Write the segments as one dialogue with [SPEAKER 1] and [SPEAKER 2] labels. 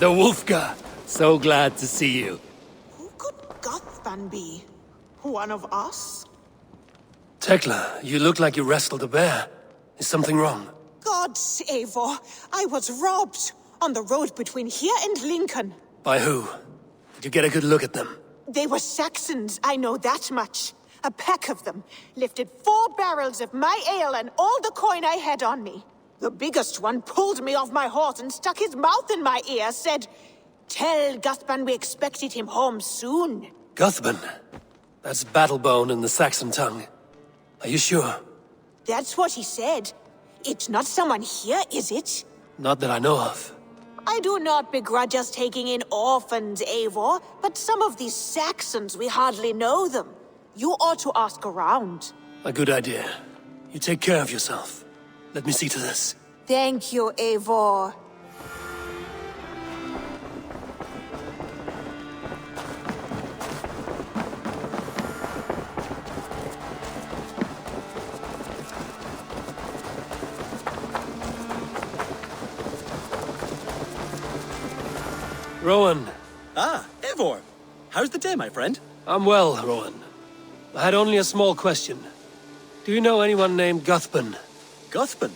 [SPEAKER 1] The Wolfgar. So glad to see you.
[SPEAKER 2] Who could Guthban be? One of us?
[SPEAKER 1] Tekla, you look like you wrestled a bear. Is something wrong?
[SPEAKER 2] Gods, Eivor, I was robbed on the road between here and Lincoln.
[SPEAKER 1] By who? Did you get a good look at them?
[SPEAKER 2] They were Saxons, I know that much. A pack of them lifted 4 barrels of my ale and all the coin I had on me. The biggest one pulled me off my horse and stuck his mouth in my ear, said, "Tell Guthban we expected him home soon."
[SPEAKER 1] Guthban? That's Battlebone in the Saxon tongue. Are you sure?
[SPEAKER 2] That's what he said. It's not someone here, is it?
[SPEAKER 1] Not that I know of.
[SPEAKER 2] I do not begrudge us taking in orphans, Eivor, but some of these Saxons, we hardly know them. You ought to ask around.
[SPEAKER 1] A good idea. You take care of yourself. Let me see to this.
[SPEAKER 2] Thank you, Eivor.
[SPEAKER 1] Rowan.
[SPEAKER 3] Ah, Eivor. How's the day, my friend?
[SPEAKER 1] I'm well, Rowan. I had only a small question. Do you know anyone named Guthban?
[SPEAKER 3] Guthban?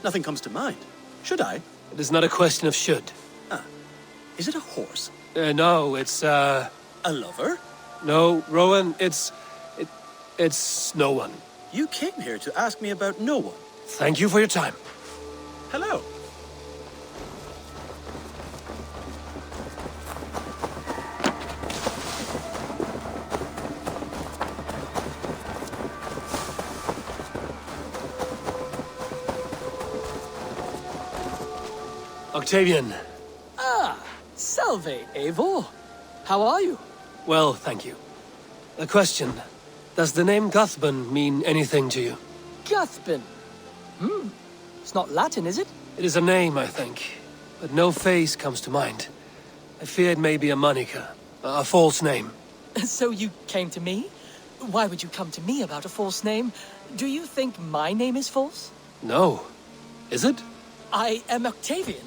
[SPEAKER 3] Nothing comes to mind. Should I?
[SPEAKER 1] It is not a question of should.
[SPEAKER 3] Is it a horse?
[SPEAKER 1] No, it's,
[SPEAKER 3] A lover?
[SPEAKER 1] No, Rowan, it's no one.
[SPEAKER 3] You came here to ask me about no one.
[SPEAKER 1] Thank you for your time.
[SPEAKER 3] Hello.
[SPEAKER 1] Octavian.
[SPEAKER 4] Ah, salve, Eivor. How are you?
[SPEAKER 1] Well, thank you. A question. Does the name Guthban mean anything to you?
[SPEAKER 4] Guthban. It's not Latin, is it?
[SPEAKER 1] It is a name, I think, but no face comes to mind. I fear it may be a moniker, a false name.
[SPEAKER 4] So you came to me? Why would you come to me about a false name? Do you think my name is false?
[SPEAKER 1] No. Is it?
[SPEAKER 4] I am Octavian.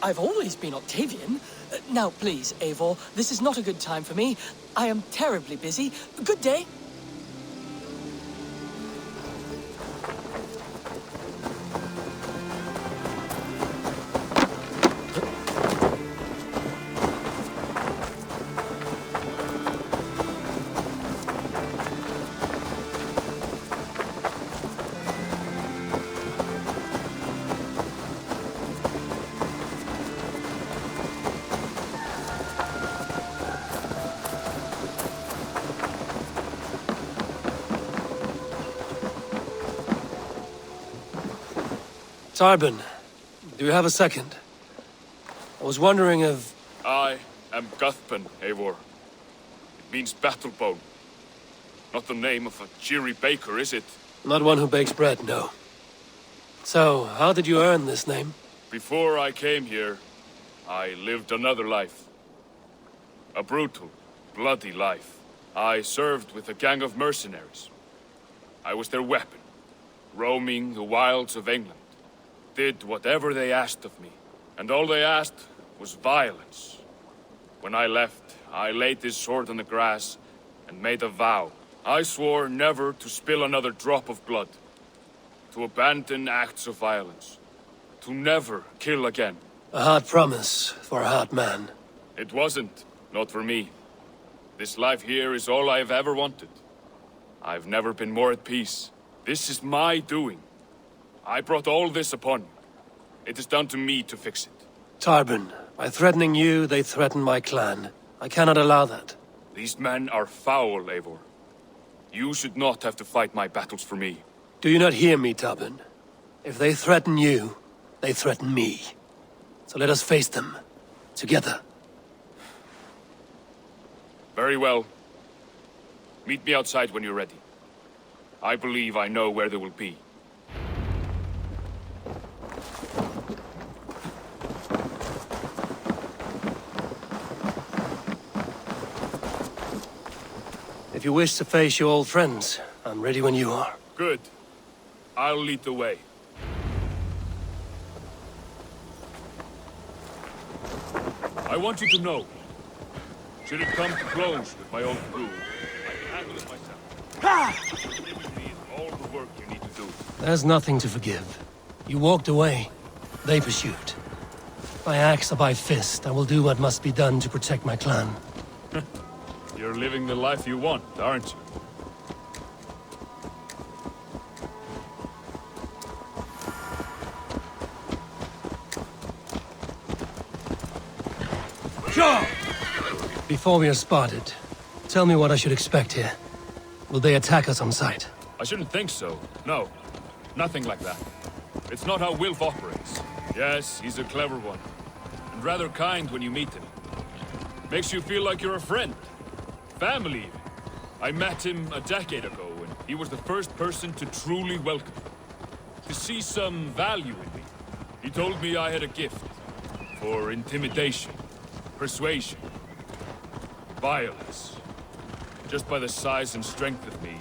[SPEAKER 4] I've always been Octavian. Now, please, Eivor, this is not a good time for me. I am terribly busy. Good day.
[SPEAKER 1] Tarbin, do you have a second? I was wondering if...
[SPEAKER 5] I am Guthban, Eivor. It means battlebone. Not the name of a cheery baker, is it?
[SPEAKER 1] Not one who bakes bread, no. So, how did you earn this name?
[SPEAKER 5] Before I came here, I lived another life. A brutal, bloody life. I served with a gang of mercenaries. I was their weapon, roaming the wilds of England. Did whatever they asked of me, and all they asked was violence. When I left, I laid this sword on the grass and made a vow. I swore never to spill another drop of blood, to abandon acts of violence, to never kill again.
[SPEAKER 1] A hard promise for a hard man.
[SPEAKER 5] It wasn't, not for me. This life here is all I've ever wanted. I've never been more at peace. This is my doing. I brought all this upon you. It is down to me to fix it.
[SPEAKER 1] Tarbin, by threatening you, they threaten my clan. I cannot allow that.
[SPEAKER 5] These men are foul, Eivor. You should not have to fight my battles for me.
[SPEAKER 1] Do you not hear me, Tarbin? If they threaten you, they threaten me. So let us face them. Together.
[SPEAKER 5] Very well. Meet me outside when you're ready. I believe I know where they will be.
[SPEAKER 1] If you wish to face your old friends, I'm ready when you are.
[SPEAKER 5] Good. I'll lead the way. I want you to know. Should it come to blows with my own crew, I can handle it myself. Forgiving me is all the work you need to do.
[SPEAKER 1] There's nothing to forgive. You walked away. They pursued. By axe or by fist, I will do what must be done to protect my clan.
[SPEAKER 5] You're living the life you want, aren't you?
[SPEAKER 1] Sure! Before we are spotted, tell me what I should expect here. Will they attack us on sight?
[SPEAKER 5] I shouldn't think so. No. Nothing like that. It's not how Wilf operates. Yes, he's a clever one. And rather kind when you meet him. Makes you feel like you're a friend. Family, even. I met him a decade ago, and he was the first person to truly welcome me. To see some value in me. He told me I had a gift. For intimidation. Persuasion. Violence. Just by the size and strength of me,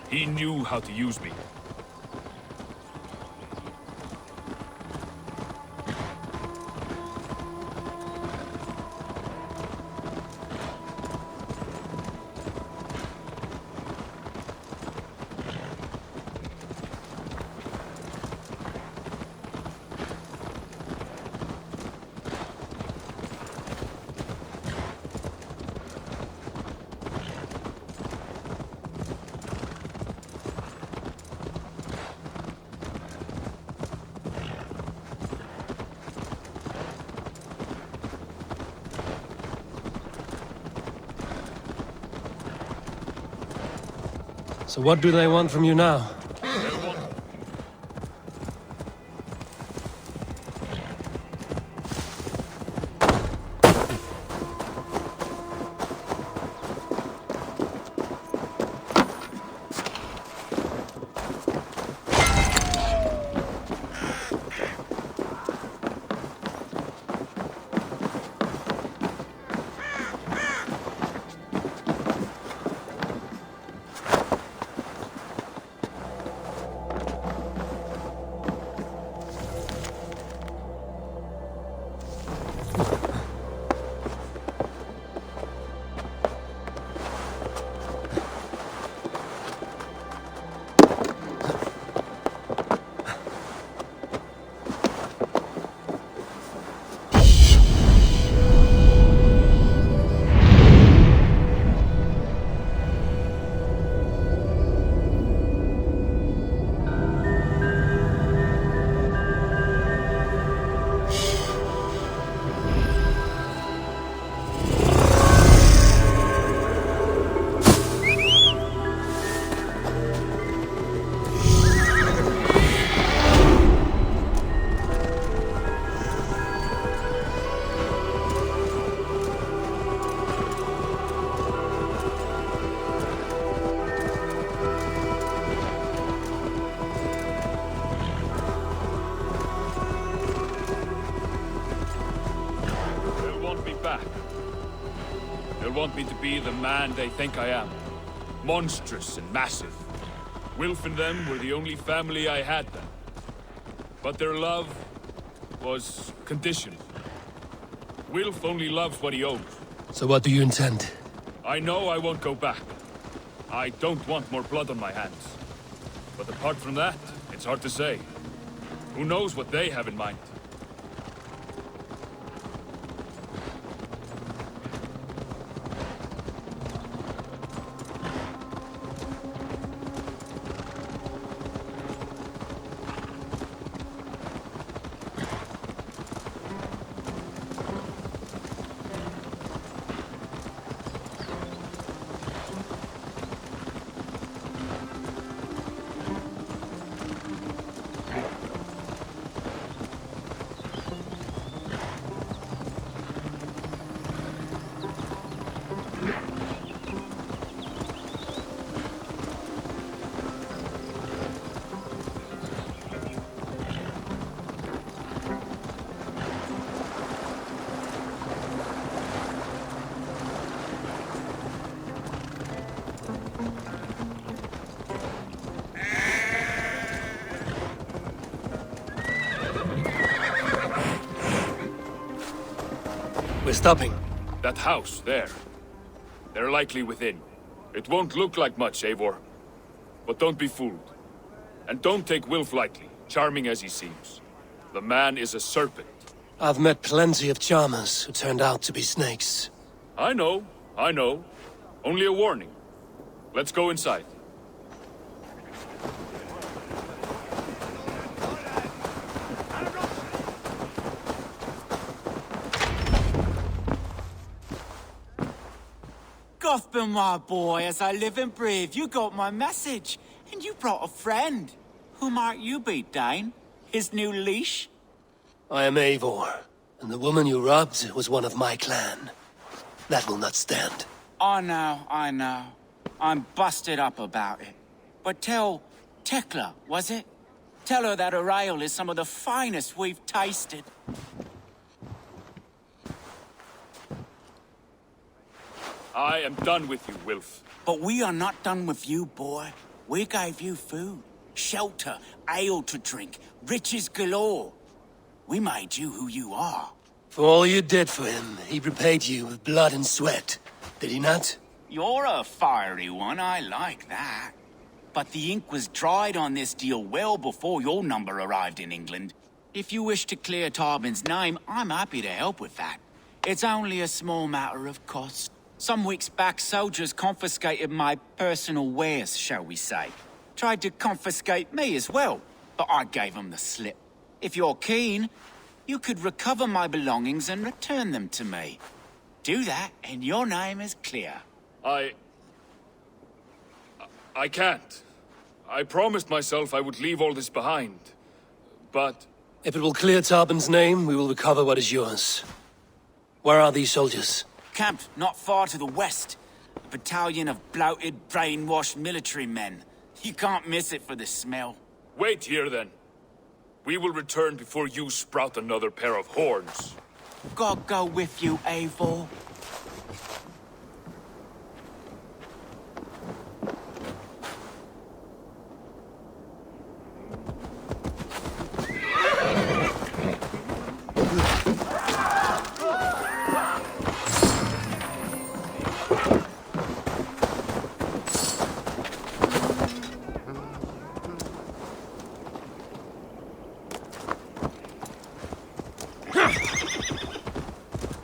[SPEAKER 5] he knew how to use me.
[SPEAKER 1] So what do they want from you now?
[SPEAKER 5] Want me to be the man they think I am. Monstrous and massive. Wilf and them were the only family I had then. But their love was conditional. Wilf only loves what he owns.
[SPEAKER 1] So what do you intend?
[SPEAKER 5] I know I won't go back. I don't want more blood on my hands. But apart from that, it's hard to say. Who knows what they have in mind?
[SPEAKER 1] stopping?
[SPEAKER 5] That house, there. They're likely within. It won't look like much, Eivor. But don't be fooled. And don't take Wilf lightly, charming as he seems. The man is a serpent.
[SPEAKER 1] I've met plenty of charmers who turned out to be snakes.
[SPEAKER 5] I know. Only a warning. Let's go inside.
[SPEAKER 6] Gotham, my boy, as I live and breathe, you got my message. And you brought a friend. Who might you be, Dane? His new leash?
[SPEAKER 1] I am Eivor, and the woman you robbed was one of my clan. That will not stand.
[SPEAKER 6] I know. I'm busted up about it. But tell Tekla, was it? Tell her that her ale is some of the finest we've tasted.
[SPEAKER 5] I am done with you, Wilf.
[SPEAKER 6] But we are not done with you, boy. We gave you food, shelter, ale to drink, riches galore. We made you who you are.
[SPEAKER 1] For all you did for him, he repaid you with blood and sweat. Did he not?
[SPEAKER 6] You're a fiery one, I like that. But the ink was dried on this deal well before your number arrived in England. If you wish to clear Tarbin's name, I'm happy to help with that. It's only a small matter of cost. Some weeks back, soldiers confiscated my personal wares, shall we say. Tried to confiscate me as well, but I gave them the slip. If you're keen, you could recover my belongings and return them to me. Do that, and your name is clear.
[SPEAKER 5] I can't. I promised myself I would leave all this behind. But...
[SPEAKER 1] If it will clear Tarbin's name, we will recover what is yours. Where are these soldiers?
[SPEAKER 6] Camped not far to the west. A battalion of bloated, brainwashed military men. You can't miss it for the smell.
[SPEAKER 5] Wait here, then. We will return before you sprout another pair of horns.
[SPEAKER 6] God go with you, Eivor.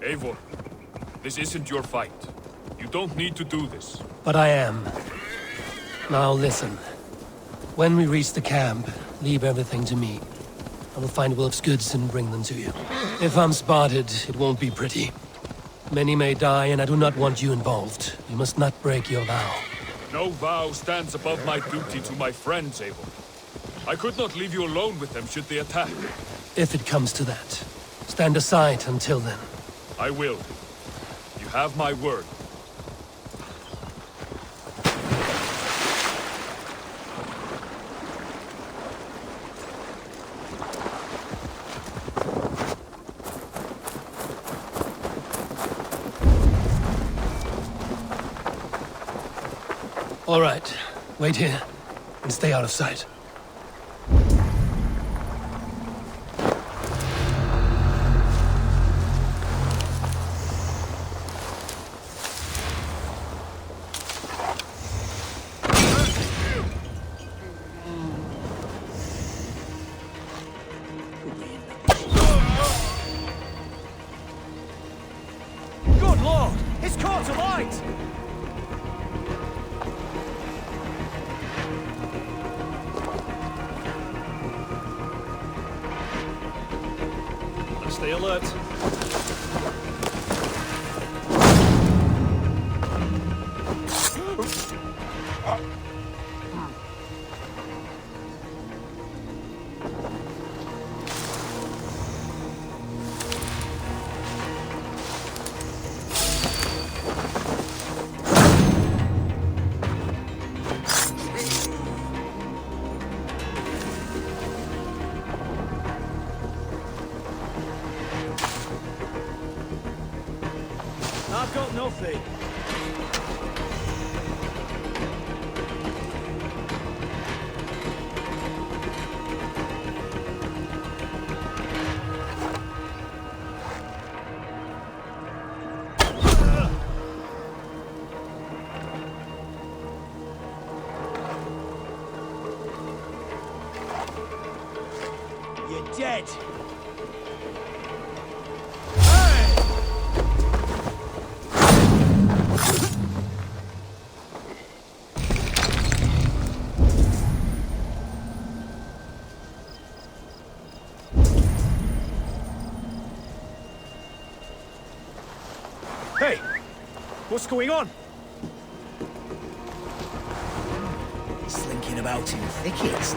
[SPEAKER 5] Eivor, this isn't your fight. You don't need to do this.
[SPEAKER 1] But I am. Now listen. When we reach the camp, leave everything to me. I will find Wilf's goods and bring them to you. If I'm spotted, it won't be pretty. Many may die, and I do not want you involved. You must not break your vow.
[SPEAKER 5] No vow stands above my duty to my friends, Eivor. I could not leave you alone with them should they attack.
[SPEAKER 1] If it comes to that. Stand aside until then.
[SPEAKER 5] I will. You have my word.
[SPEAKER 1] All right. Wait here and stay out of sight.
[SPEAKER 7] Good lord! It's caught alight! Stay alert. I've got nothing. dead. Hey, what's going on?
[SPEAKER 8] Slinking about in thickets.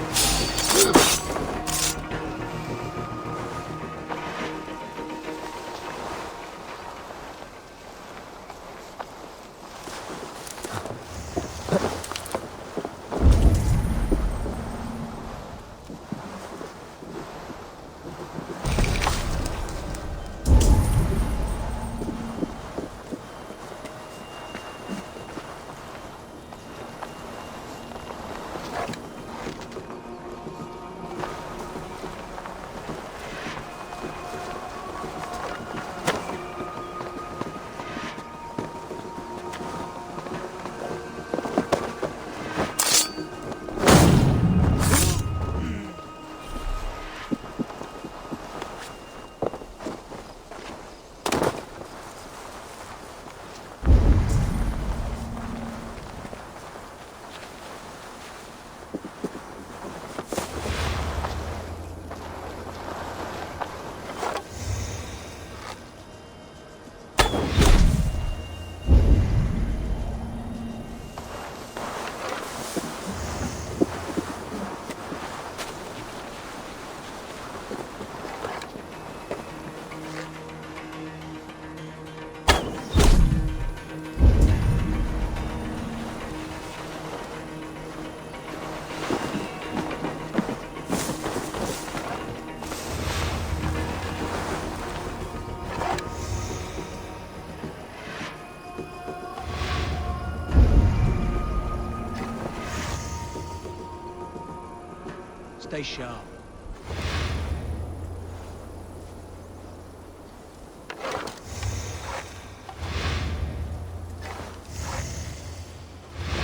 [SPEAKER 7] Stay sharp.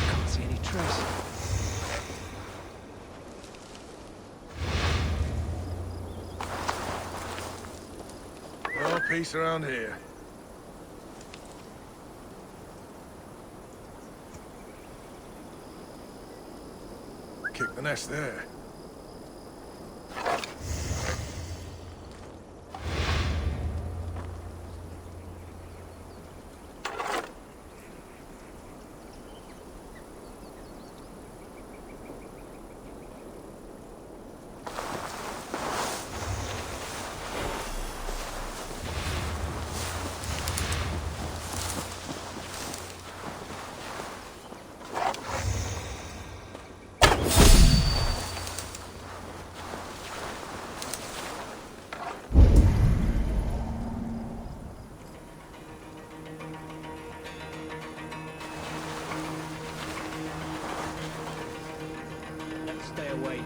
[SPEAKER 7] Can't see any trace.
[SPEAKER 9] No peace around here. Kick the nest there.
[SPEAKER 7] Let's stay away.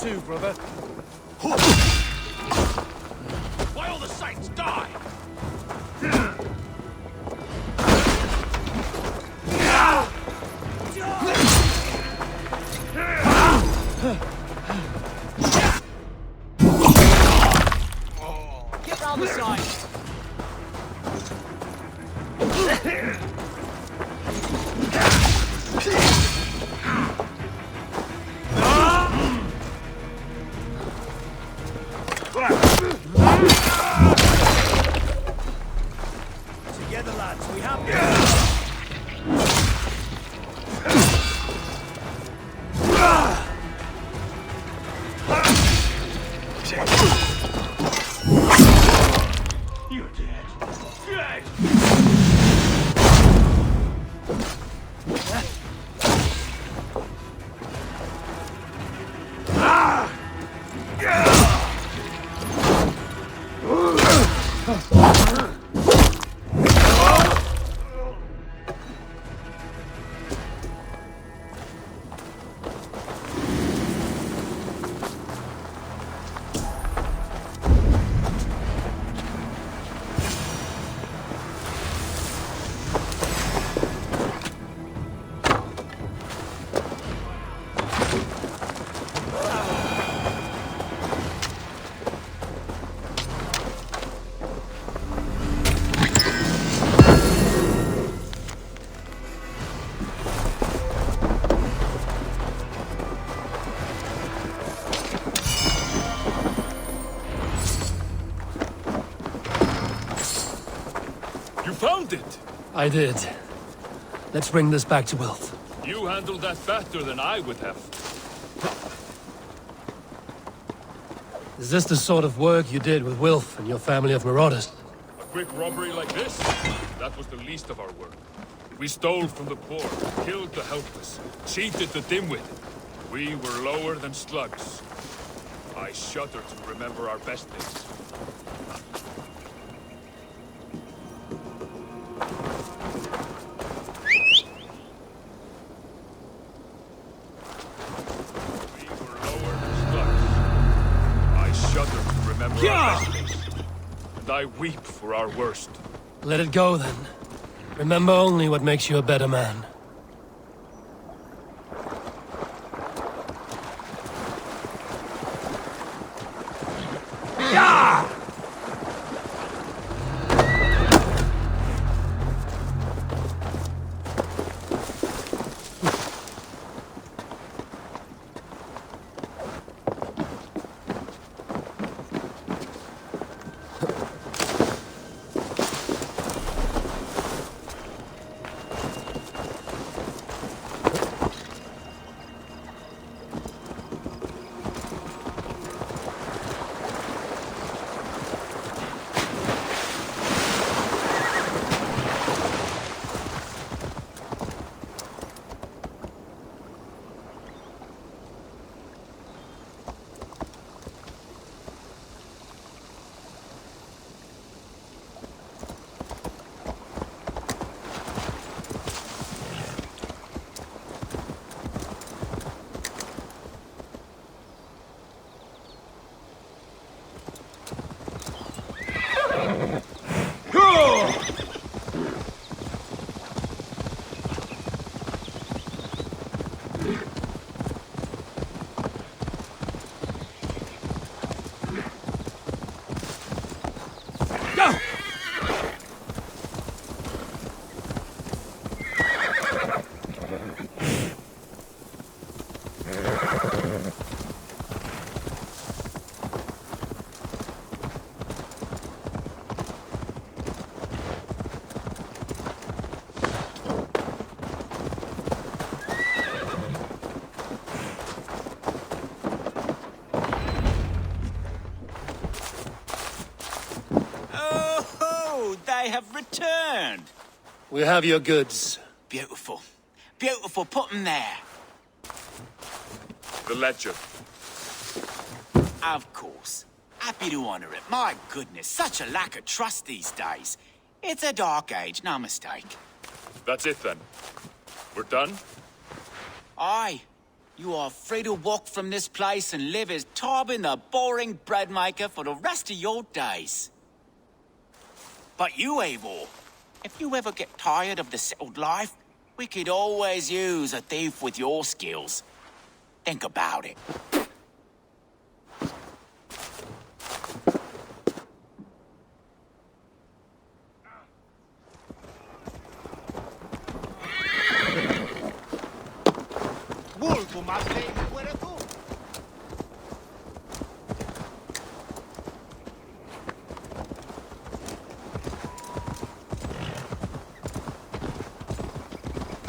[SPEAKER 9] Too, brother.
[SPEAKER 5] Why all the saints die?
[SPEAKER 7] Get round the side.
[SPEAKER 9] No!
[SPEAKER 1] I did. Let's bring this back to Wilf.
[SPEAKER 5] You handled that better than I would have.
[SPEAKER 1] Is this the sort of work you did with Wilf and your family of marauders?
[SPEAKER 5] A quick robbery like this? That was the least of our work. We stole from the poor, killed the helpless, cheated the dimwit. We were lower than slugs. I shudder to remember our best days. We were lower than slugs. I shudder to remember our best days. And I weep for our worst.
[SPEAKER 1] Let it go, then. Remember only what makes you a better man.
[SPEAKER 6] They have returned.
[SPEAKER 1] We have your goods.
[SPEAKER 6] Beautiful. Beautiful. Put them there.
[SPEAKER 5] The ledger.
[SPEAKER 6] Of course. Happy to honor it. My goodness, such a lack of trust these days. It's a dark age, no mistake.
[SPEAKER 5] That's it then. We're done?
[SPEAKER 6] Aye. You are free to walk from this place and live as Tobin the boring bread maker for the rest of your days. But you, Eivor, if you ever get tired of the settled life, we could always use a thief with your skills. Think about it.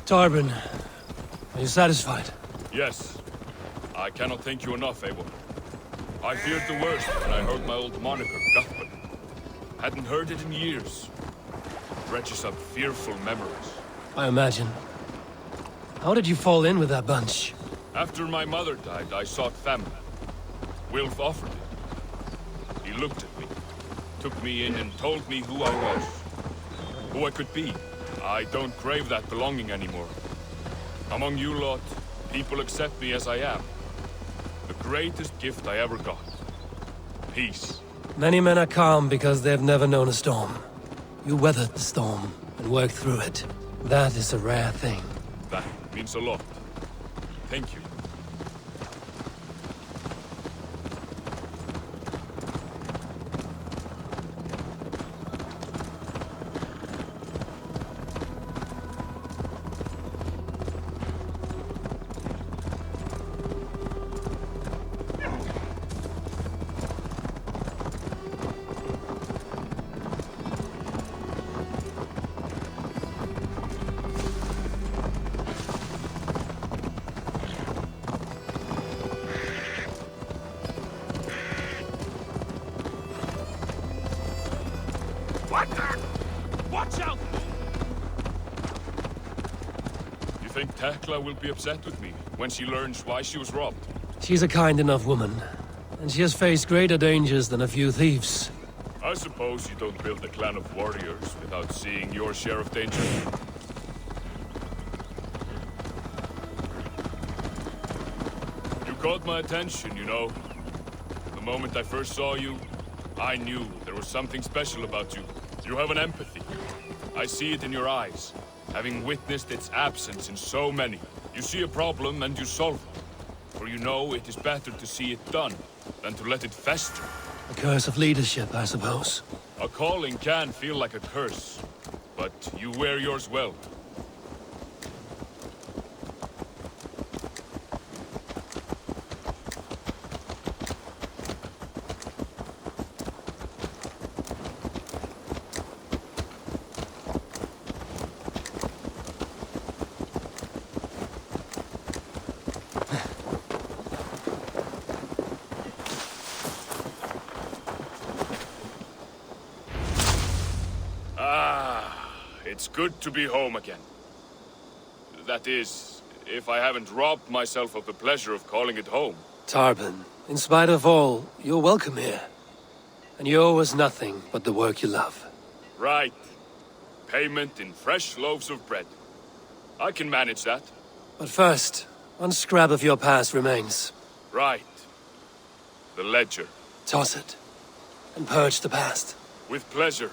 [SPEAKER 1] Tarbin, are you satisfied?
[SPEAKER 5] Yes. I cannot thank you enough, Eivor. I feared the worst when I heard my old moniker, Guthman. Hadn't heard it in years. Dredges up fearful memories.
[SPEAKER 1] I imagine. How did you fall in with that bunch?
[SPEAKER 5] After my mother died, I sought family. Wilf offered it. He looked at me, took me in and told me who I was. Who I could be. I don't crave that belonging anymore. Among you lot, people accept me as I am. The greatest gift I ever got. Peace.
[SPEAKER 1] Many men are calm because they've never known a storm. You weathered the storm and worked through it. That is a rare thing.
[SPEAKER 5] That means a lot. Thank you. think Tekla will be upset with me when she learns why she was robbed?
[SPEAKER 1] She's a kind enough woman, and she has faced greater dangers than a few thieves.
[SPEAKER 5] I suppose you don't build a clan of warriors without seeing your share of danger. You caught my attention, you know. The moment I first saw you, I knew there was something special about you. You have an empathy. I see it in your eyes, having witnessed its absence in so many. You see a problem and you solve it. For you know it is better to see it done than to let it fester.
[SPEAKER 1] A curse of leadership, I suppose.
[SPEAKER 5] A calling can feel like a curse, but you wear yours well. It's good to be home again. That is, if I haven't robbed myself of the pleasure of calling it home.
[SPEAKER 1] Tarban, in spite of all, you're welcome here. And you owe us nothing but the work you love.
[SPEAKER 5] Right. Payment in fresh loaves of bread. I can manage that.
[SPEAKER 1] But first, one scrap of your past remains.
[SPEAKER 5] Right. The ledger.
[SPEAKER 1] Toss it, and purge the past.
[SPEAKER 5] With pleasure.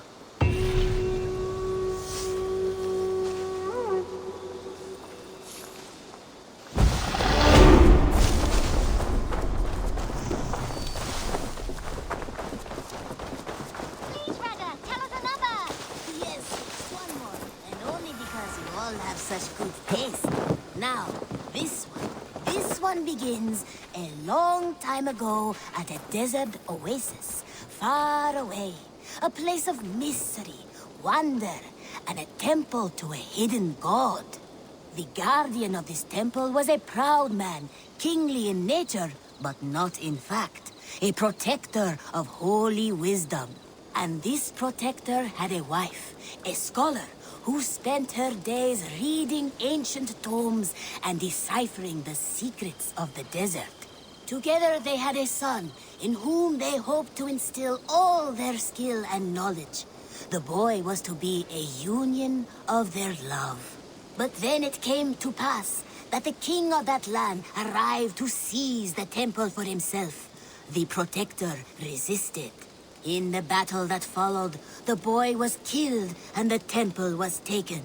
[SPEAKER 10] Such good taste. Now, this one begins a long time ago at a desert oasis, far away. A place of mystery, wonder, and a temple to a hidden god. The guardian of this temple was a proud man, kingly in nature, but not in fact. A protector of holy wisdom. And this protector had a wife, a scholar, who spent her days reading ancient tomes and deciphering the secrets of the desert. Together they had a son, in whom they hoped to instill all their skill and knowledge. The boy was to be a union of their love. But then it came to pass that the king of that land arrived to seize the temple for himself. The protector resisted. In the battle that followed, the boy was killed and the temple was taken.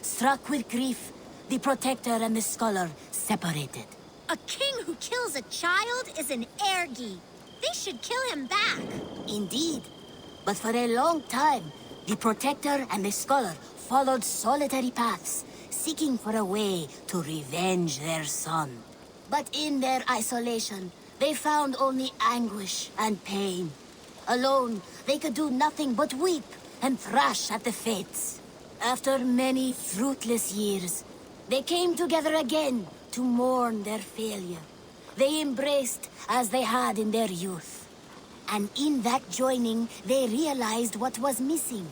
[SPEAKER 10] Struck with grief, the protector and the scholar separated.
[SPEAKER 11] A king who kills a child is an ergi. They should kill him back.
[SPEAKER 10] Indeed. But for a long time, the protector and the scholar followed solitary paths, seeking for a way to revenge their son. But in their isolation, they found only anguish and pain. Alone, they could do nothing but weep and thrash at the fates. After many fruitless years, they came together again to mourn their failure. They embraced as they had in their youth. And in that joining, they realized what was missing.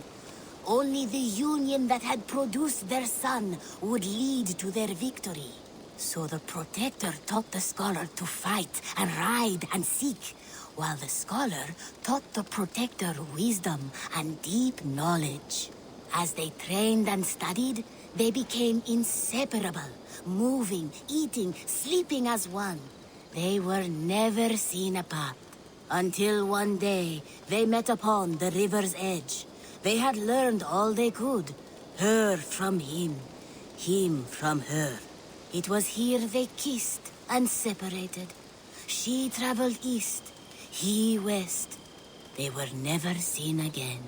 [SPEAKER 10] Only the union that had produced their son would lead to their victory. So the protector taught the scholar to fight and ride and seek, while the scholar taught the protector wisdom and deep knowledge. As they trained and studied, they became inseparable, moving, eating, sleeping as one. They were never seen apart, until one day they met upon the river's edge. They had learned all they could, her from him from her. It was here they kissed and separated. She traveled east, he west. They were never seen again.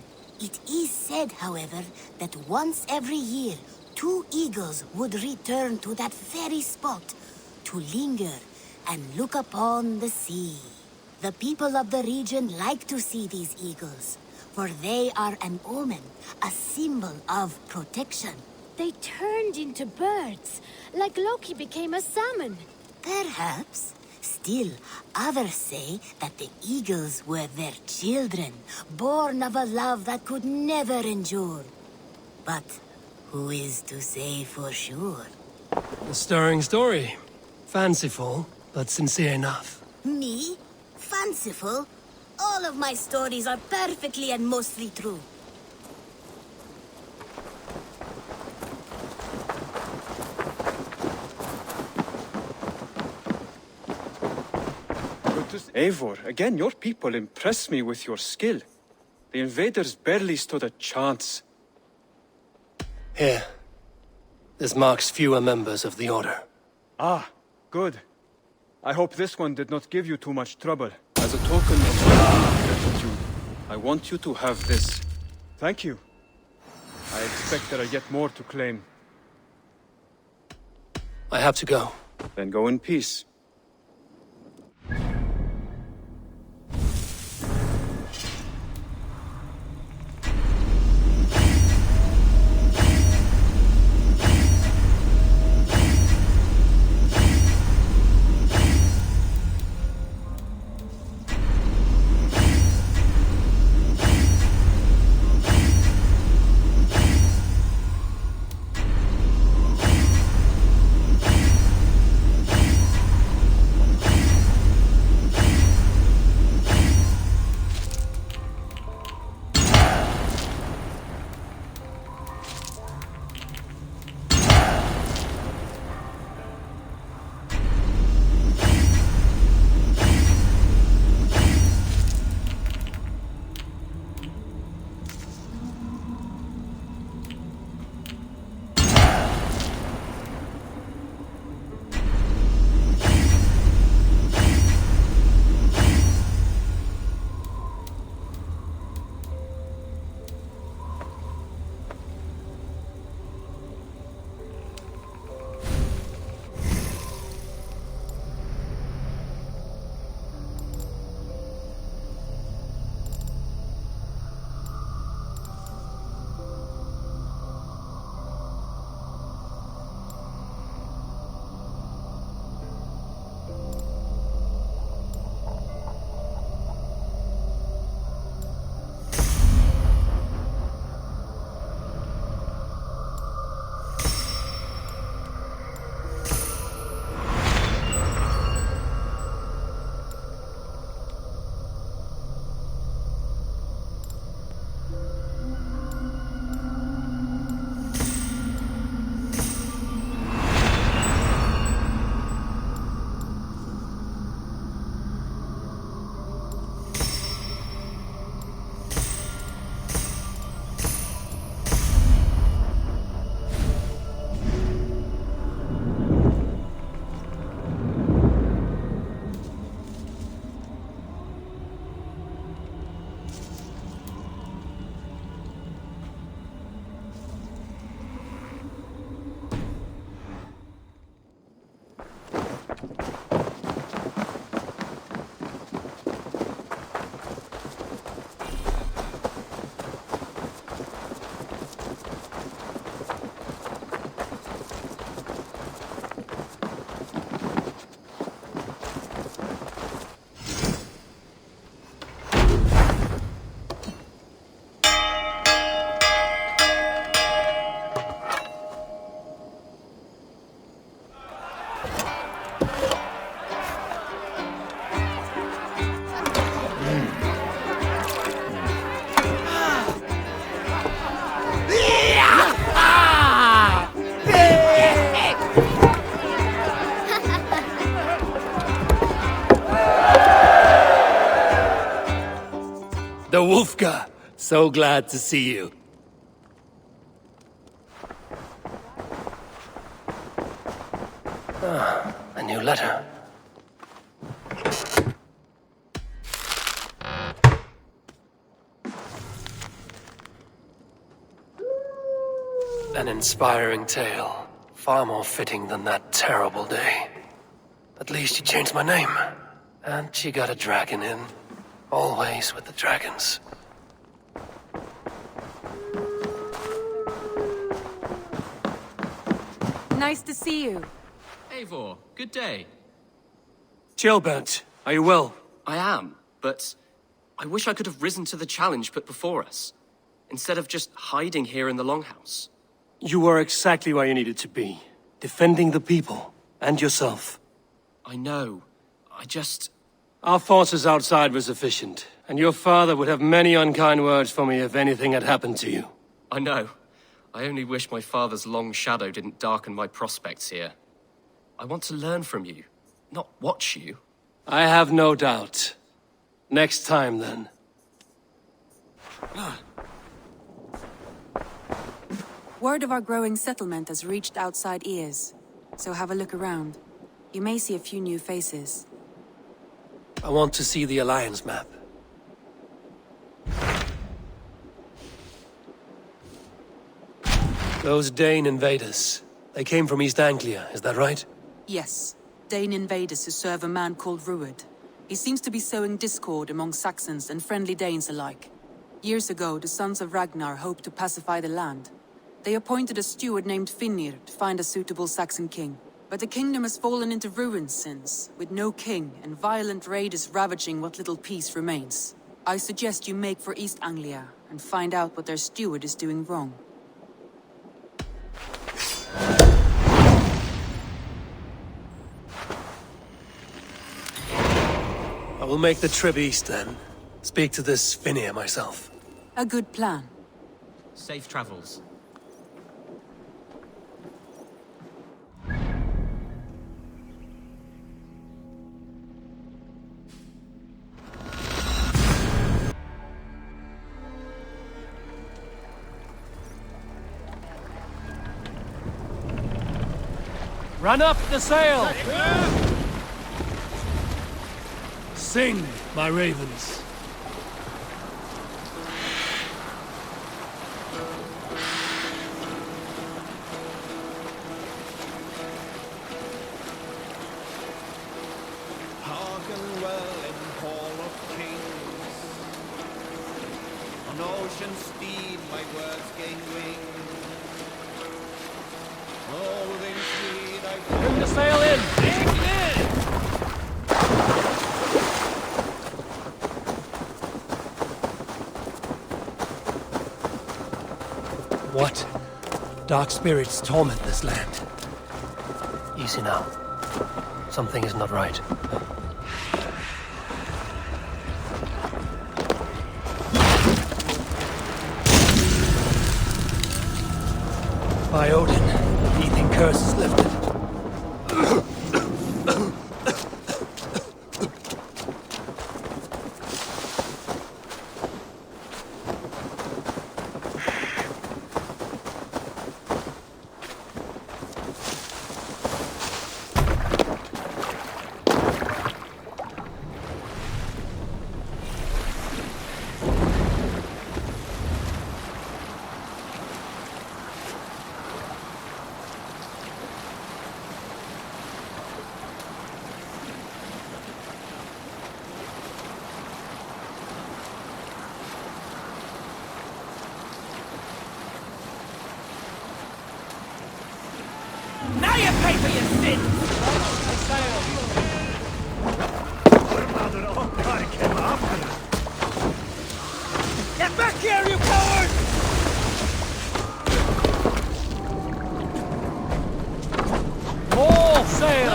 [SPEAKER 10] It is said, however, that once every year, 2 eagles would return to that very spot to linger and look upon the sea. The people of the region like to see these eagles, for they are an omen, a symbol of protection.
[SPEAKER 11] They turned into birds, like Loki became a salmon.
[SPEAKER 10] Perhaps. Still, others say that the eagles were their children, born of a love that could never endure. But who is to say for sure?
[SPEAKER 1] A stirring story. Fanciful, but sincere enough.
[SPEAKER 10] Me? Fanciful? All of my stories are perfectly and mostly true.
[SPEAKER 12] Eivor, again, your people impress me with your skill. The invaders barely stood a chance.
[SPEAKER 1] Here. This marks fewer members of the Order.
[SPEAKER 12] Ah, good. I hope this one did not give you too much trouble. As a token of my gratitude, I want you to have this. Thank you. I expect there are yet more to claim.
[SPEAKER 1] I have to go.
[SPEAKER 12] Then go in peace.
[SPEAKER 1] The Wolfka! So glad to see you. Ah, a new letter. An inspiring tale. Far more fitting than that terrible day. At least she changed my name. And she got a dragon in. Always with the dragons.
[SPEAKER 13] Nice to see you.
[SPEAKER 14] Eivor, good day.
[SPEAKER 1] Gilbert, are you well?
[SPEAKER 14] I am, but I wish I could have risen to the challenge put before us, instead of just hiding here in the Longhouse.
[SPEAKER 1] You were exactly where you needed to be. defending the people and yourself.
[SPEAKER 14] I know. I just...
[SPEAKER 1] Our forces outside were sufficient, and your father would have many unkind words for me if anything had happened to you.
[SPEAKER 14] I know. I only wish my father's long shadow didn't darken my prospects here. I want to learn from you, not watch you.
[SPEAKER 1] I have no doubt. Next time, then.
[SPEAKER 13] Word of our growing settlement has reached outside ears, so have a look around. You may see a few new faces.
[SPEAKER 1] I want to see the Alliance map. Those Dane invaders, they came from East Anglia, is that right?
[SPEAKER 13] Yes, Dane invaders who serve a man called Ruud. He seems to be sowing discord among Saxons and friendly Danes alike. Years ago, the sons of Ragnar hoped to pacify the land. They appointed a steward named Finnir to find a suitable Saxon king. But the kingdom has fallen into ruins since, with no king and violent raiders ravaging what little peace remains. I suggest you make for East Anglia and find out what their steward is doing wrong.
[SPEAKER 1] I will make the trip east then. Speak to this Finnir myself.
[SPEAKER 13] A good plan.
[SPEAKER 14] Safe travels.
[SPEAKER 1] Run up the sail! Sing, my ravens.
[SPEAKER 15] Hearken well in hall of kings. On ocean steed my words gain wing. Holding speed I
[SPEAKER 1] Bring the sail in! What? Dark spirits torment this land. Easy now. Something is not right. By Odin, the healing curse is lifted.
[SPEAKER 4] Now you pay for your sins! Get back here, you coward!
[SPEAKER 1] All sail!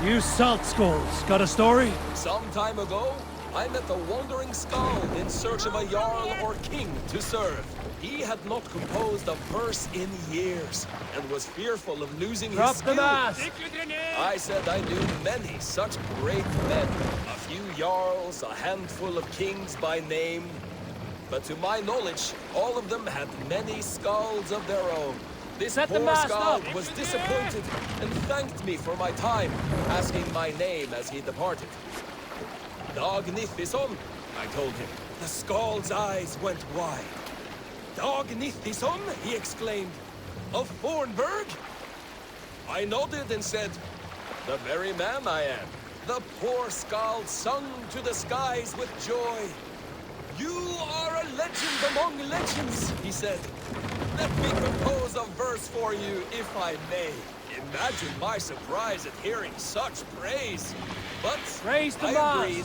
[SPEAKER 1] You salt skulls, got a story?
[SPEAKER 16] Some time ago, I met a wandering skald in search of a jarl or king to serve. He had not composed a verse in years, and was fearful of losing
[SPEAKER 1] Drop
[SPEAKER 16] his
[SPEAKER 1] the
[SPEAKER 16] skills.
[SPEAKER 1] mask!
[SPEAKER 16] I said I knew many such great men, a few jarls, a handful of kings by name. But to my knowledge, all of them had many skalds of their own. This poor skald was disappointed and thanked me for my time, asking my name as he departed. Dag Nithison, I told him. The skald's eyes went wide. Dag Nithison, he exclaimed. Of Fornburg? I nodded and said, the very man I am. The poor skald sung to the skies with joy. You are a legend among legends, he said. Let me compose a verse for you, if I may. Imagine my surprise at hearing such praise. But
[SPEAKER 1] Praise the
[SPEAKER 16] I
[SPEAKER 1] Mars.
[SPEAKER 16] agreed.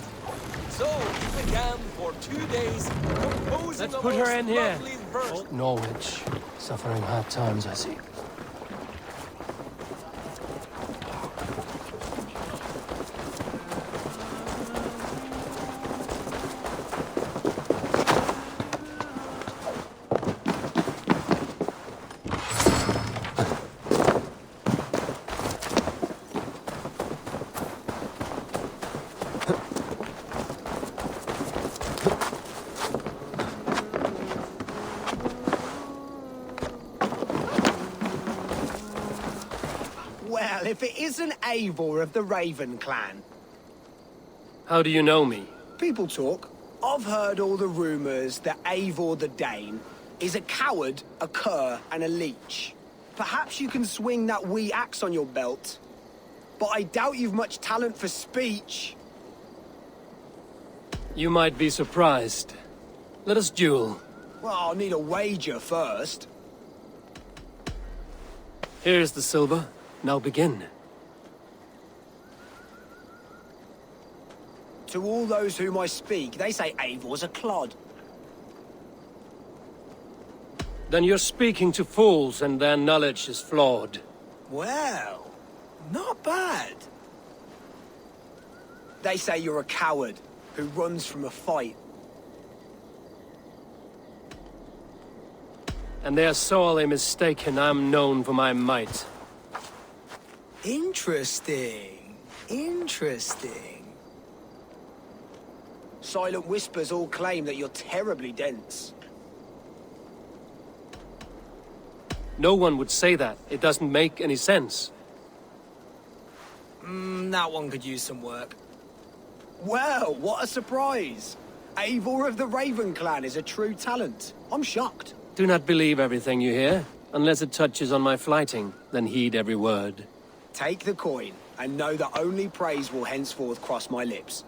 [SPEAKER 16] So we began for 2 days composing
[SPEAKER 1] Let's
[SPEAKER 16] a
[SPEAKER 1] put her
[SPEAKER 16] most
[SPEAKER 1] in here.
[SPEAKER 16] lovely verse.
[SPEAKER 1] Norwich, suffering hard times, I see.
[SPEAKER 17] Well, if it isn't Eivor of the Raven clan.
[SPEAKER 1] How do you know me?
[SPEAKER 17] People talk. I've heard all the rumours that Eivor the Dane is a coward, a cur, and a leech. Perhaps you can swing that wee axe on your belt. But I doubt you've much talent for speech.
[SPEAKER 1] You might be surprised. Let us duel.
[SPEAKER 17] Well, I'll need a wager first.
[SPEAKER 1] Here's the silver. Now begin.
[SPEAKER 17] To all those whom I speak, they say Eivor's a clod.
[SPEAKER 1] Then you're speaking to fools and their knowledge is flawed.
[SPEAKER 17] Well, not bad. They say you're a coward who runs from a fight.
[SPEAKER 1] And they are sorely mistaken. I'm known for my might.
[SPEAKER 17] Interesting. Interesting. Silent whispers all claim that you're terribly dense.
[SPEAKER 1] No one would say that. It doesn't make any sense.
[SPEAKER 17] That one could use some work. Well, what a surprise! Eivor of the Raven clan is a true talent. I'm shocked.
[SPEAKER 1] Do not believe everything you hear. Unless it touches on my flighting, then heed every word.
[SPEAKER 17] Take the coin, and know that only praise will henceforth cross my lips.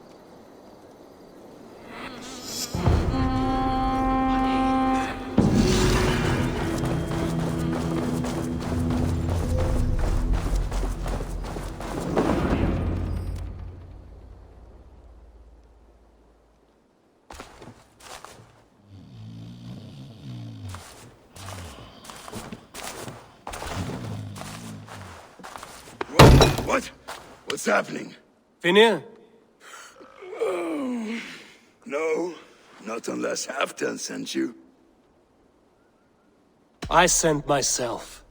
[SPEAKER 9] What? What's happening?
[SPEAKER 1] Finir?
[SPEAKER 9] Oh, no, not unless Halfdan sent you.
[SPEAKER 1] I sent myself.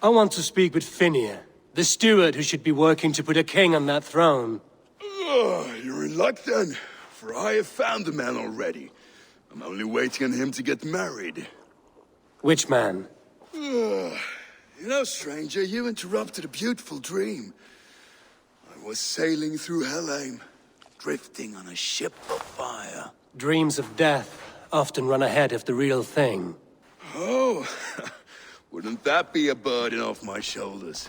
[SPEAKER 1] I want to speak with Finir, the steward who should be working to put a king on that throne.
[SPEAKER 9] You're in luck then, for I have found the man already. I'm only waiting on him to get married.
[SPEAKER 1] Which man?
[SPEAKER 9] You know, stranger, you interrupted a beautiful dream. I was sailing through Helheim, drifting on a ship of fire.
[SPEAKER 1] Dreams of death often run ahead of the real thing.
[SPEAKER 9] Oh, wouldn't that be a burden off my shoulders?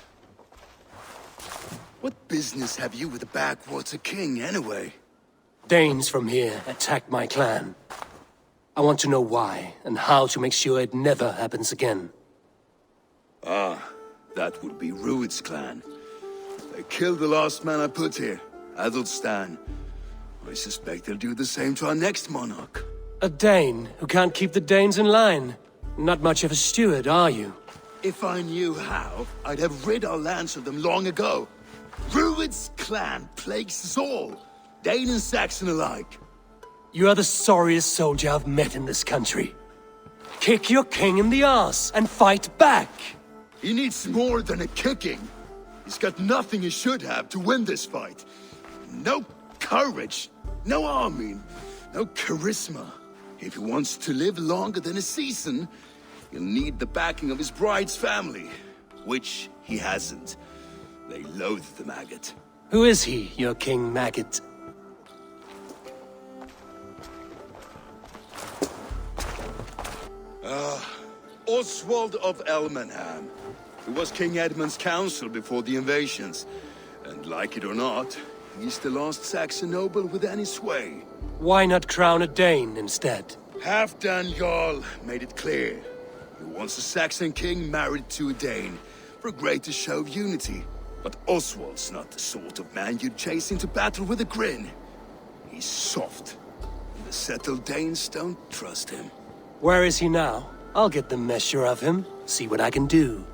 [SPEAKER 9] What business have you with the backwater king, anyway?
[SPEAKER 1] Danes from here attacked my clan. I want to know why, and how to make sure it never happens again.
[SPEAKER 9] Ah, that would be Rued's clan. They killed the last man I put here, Adelstan. I suspect they'll do the same to our next monarch.
[SPEAKER 1] A Dane who can't keep the Danes in line. Not much of a steward, are you?
[SPEAKER 9] If I knew how, I'd have rid our lands of them long ago. Rued's clan plagues us all, Dane and Saxon alike.
[SPEAKER 1] You are the sorriest soldier I've met in this country. Kick your king in the arse and fight back!
[SPEAKER 9] He needs more than a kicking. He's got nothing he should have to win this fight. No courage, no army, no charisma. If he wants to live longer than a season, he'll need the backing of his bride's family, which he hasn't. They loathe the maggot.
[SPEAKER 1] Who is he, your King Maggot?
[SPEAKER 9] Oswald of Elmenham. He was King Edmund's counsel before the invasions. And like it or not, he's the last Saxon noble with any sway.
[SPEAKER 1] Why not crown a Dane instead?
[SPEAKER 9] Halfdan Jarl made it clear. He wants a Saxon king married to a Dane. for a greater show of unity. But Oswald's not the sort of man you'd chase into battle with a grin. He's soft, and the settled Danes don't trust him.
[SPEAKER 1] Where is he now? I'll get the measure of him, see what I can do.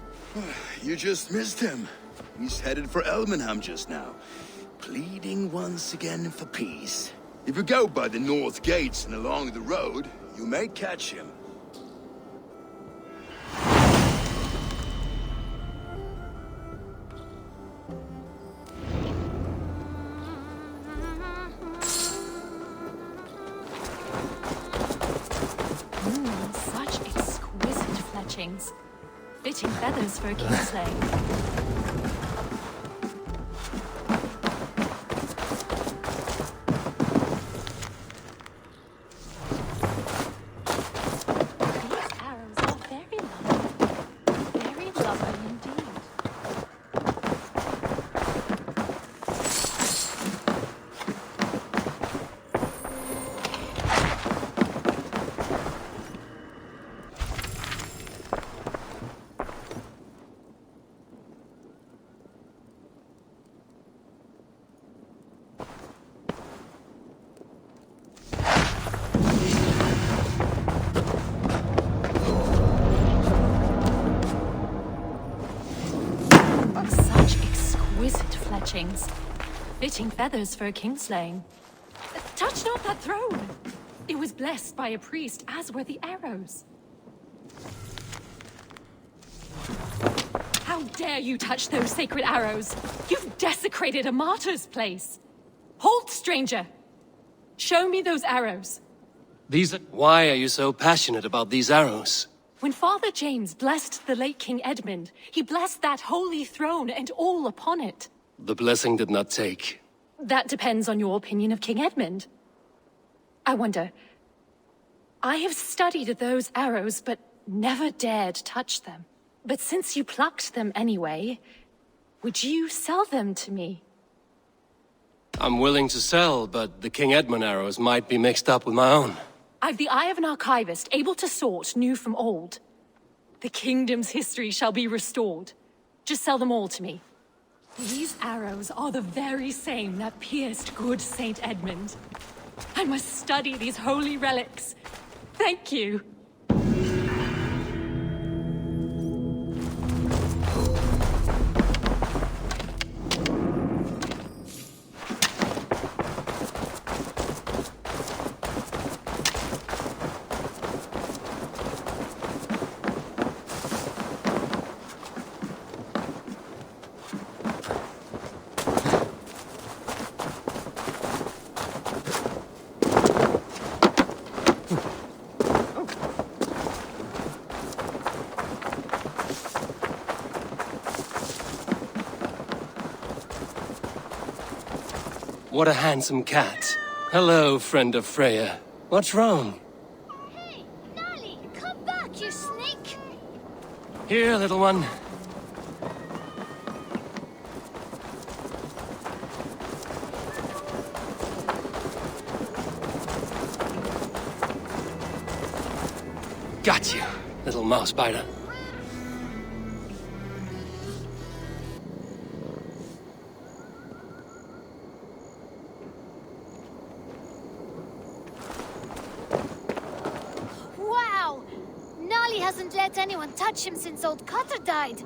[SPEAKER 9] You just missed him. He's headed for Elmenham just now, pleading once again for peace. If you go by the north gates and along the road, you may catch him.
[SPEAKER 18] Such exquisite fletchings. Fitting feathers for a kingslay. Fitting feathers for a kingslaying. Touch not that throne! It was blessed by a priest, as were the arrows. How dare you touch those sacred arrows? You've desecrated a martyr's place! Halt, stranger! Show me those arrows.
[SPEAKER 1] Why are you so passionate about these arrows?
[SPEAKER 18] When Father James blessed the late King Edmund, he blessed that holy throne and all upon it.
[SPEAKER 1] The blessing did not take.
[SPEAKER 18] That depends on your opinion of King Edmund. I wonder... I have studied those arrows, but never dared touch them. But since you plucked them anyway, would you sell them to me?
[SPEAKER 1] I'm willing to sell, but the King Edmund arrows might be mixed up with my own.
[SPEAKER 18] I've the eye of an archivist, able to sort new from old. The kingdom's history shall be restored. Just sell them all to me. These arrows are the very same that pierced good Saint Edmund. I must study these holy relics. Thank you.
[SPEAKER 1] What a handsome cat. Hello, friend of Freya. What's wrong?
[SPEAKER 11] Hey, Nally, come back, you snake!
[SPEAKER 1] Here, little one. Got you, little mouse biter.
[SPEAKER 11] Let anyone touch him since old Cutter died.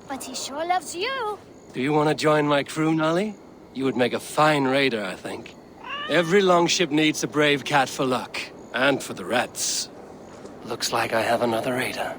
[SPEAKER 11] But he sure loves you.
[SPEAKER 1] Do you want to join my crew, Nolly? You would make a fine raider, I think. Every longship needs a brave cat for luck. And for the rats. Looks like I have another raider.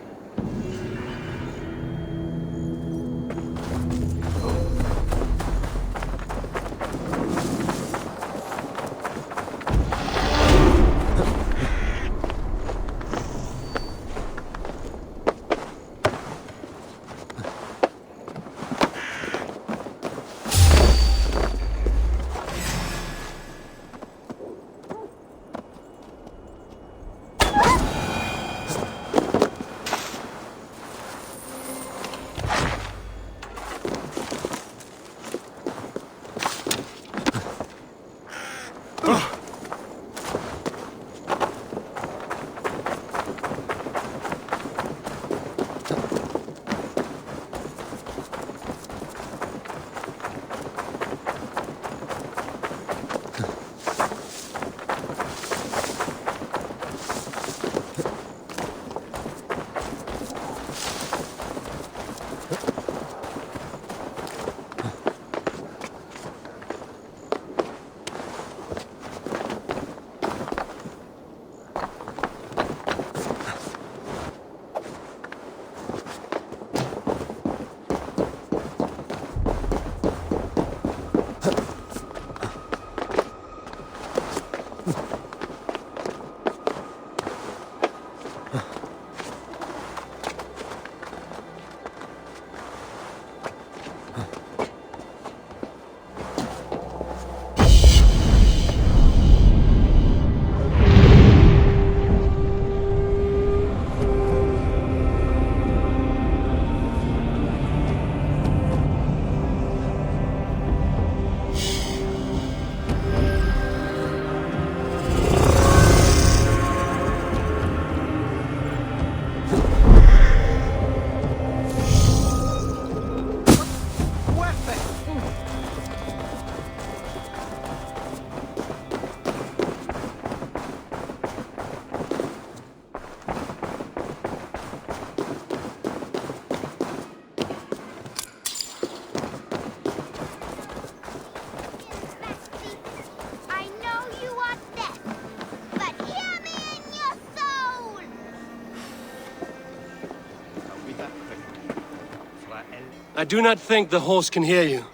[SPEAKER 1] I do not think the horse can hear you.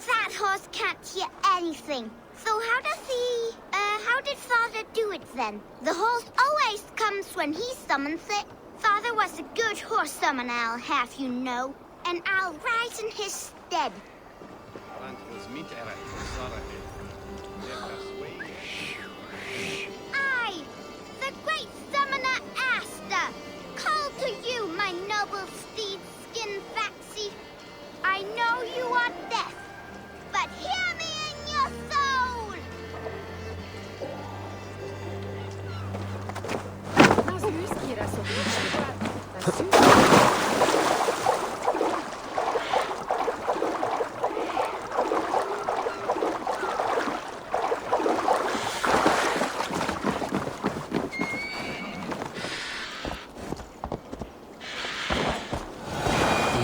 [SPEAKER 11] That horse can't hear anything. So how did Father do it then? The horse always comes when he summons it. Father was a good horse summoner, I'll have you know. And I'll ride in his stead. I, the great summoner Asta, call to you, my noble steed skin Faxi. I know you are deaf, but hear me in your soul!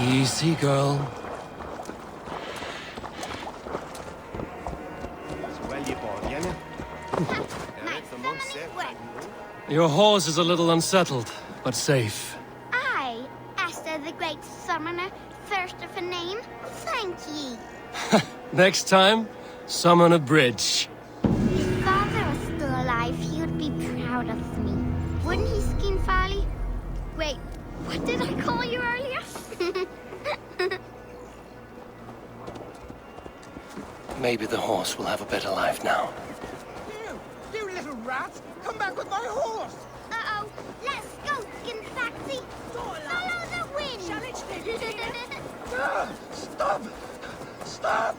[SPEAKER 1] Easy, girl. Your horse is a little unsettled, but safe.
[SPEAKER 11] I, Asta the great summoner, first of a name, thank ye.
[SPEAKER 1] Next time, summon a bridge.
[SPEAKER 11] If Father was still alive, he would be proud of me. Wouldn't he, Skin Farley? Wait, what did I call you earlier?
[SPEAKER 1] Maybe the horse will have a better life now.
[SPEAKER 15] You little rat! Come back with my horse!
[SPEAKER 11] Uh-oh, let's go, Skin Faxi! Follow the wind!
[SPEAKER 15] Stop! Stop!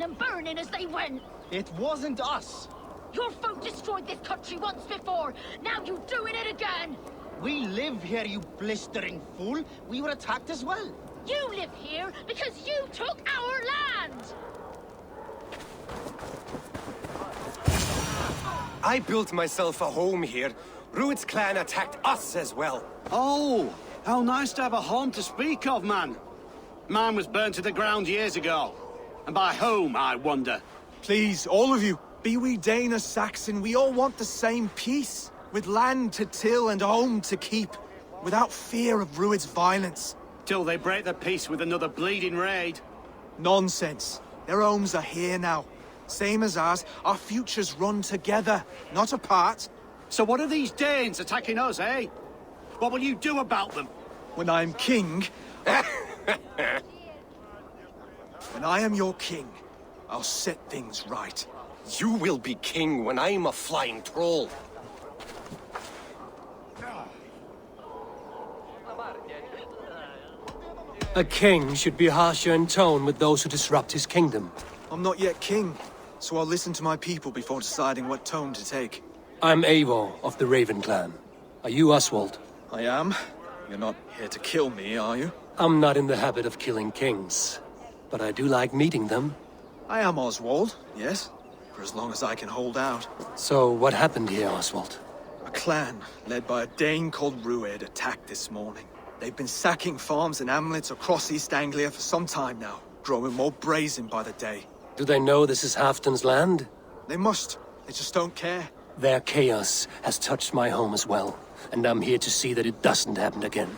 [SPEAKER 19] And burning as they went.
[SPEAKER 15] It wasn't us.
[SPEAKER 19] Your folk destroyed this country once before. Now you're doing it again.
[SPEAKER 15] We live here, you blistering fool. We were attacked as well.
[SPEAKER 19] You live here because you took our land.
[SPEAKER 20] I built myself a home here. Rued's clan attacked us as well.
[SPEAKER 21] Oh, how nice to have a home to speak of, man. Mine was burnt to the ground years ago. And by whom, I wonder?
[SPEAKER 22] Please, all of you, be we Dane or Saxon, we all want the same peace. With land to till and home to keep. Without fear of Rued's violence.
[SPEAKER 21] Till they break the peace with another bleeding raid.
[SPEAKER 22] Nonsense. Their homes are here now. Same as ours, our futures run together, not apart.
[SPEAKER 21] So what are these Danes attacking us, eh? What will you do about them?
[SPEAKER 22] When I am king... When I am your king, I'll set things right.
[SPEAKER 20] You will be king when I'm a flying troll.
[SPEAKER 1] A king should be harsher in tone with those who disrupt his kingdom.
[SPEAKER 22] I'm not yet king, so I'll listen to my people before deciding what tone to take.
[SPEAKER 1] I'm Eivor of the Raven clan. Are you Oswald?
[SPEAKER 22] I am. You're not here to kill me, are you?
[SPEAKER 1] I'm not in the habit of killing kings, but I do like meeting them.
[SPEAKER 22] I am Oswald, yes, for as long as I can hold out.
[SPEAKER 1] So what happened here, Oswald?
[SPEAKER 22] A clan, led by a Dane called Rued, attacked this morning. They've been sacking farms and hamlets across East Anglia for some time now, growing more brazen by the day.
[SPEAKER 1] Do they know this is Halfton's land?
[SPEAKER 22] They must. They just don't care.
[SPEAKER 1] Their chaos has touched my home as well, and I'm here to see that it doesn't happen again.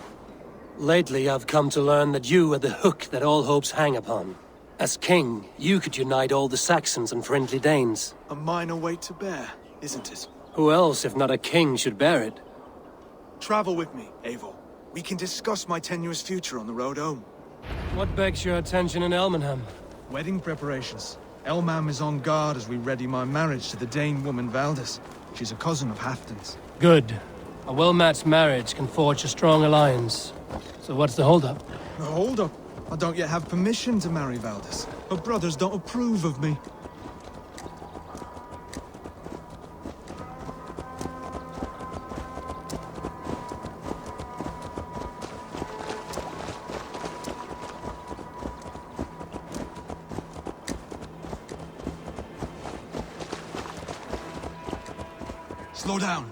[SPEAKER 1] Lately, I've come to learn that you are the hook that all hopes hang upon. As king, you could unite all the Saxons and friendly Danes.
[SPEAKER 22] A minor weight to bear, isn't it?
[SPEAKER 1] Who else, if not a king, should bear it?
[SPEAKER 22] Travel with me, Eivor. We can discuss my tenuous future on the road home.
[SPEAKER 1] What begs your attention in Elmenham?
[SPEAKER 22] Wedding preparations. Elmam is on guard as we ready my marriage to the Dane woman Valdis. She's a cousin of Halfton's.
[SPEAKER 1] Good. A well-matched marriage can forge a strong alliance. So what's the holdup?
[SPEAKER 22] No holdup. I don't yet have permission to marry Valdis. Her brothers don't approve of me. Slow down.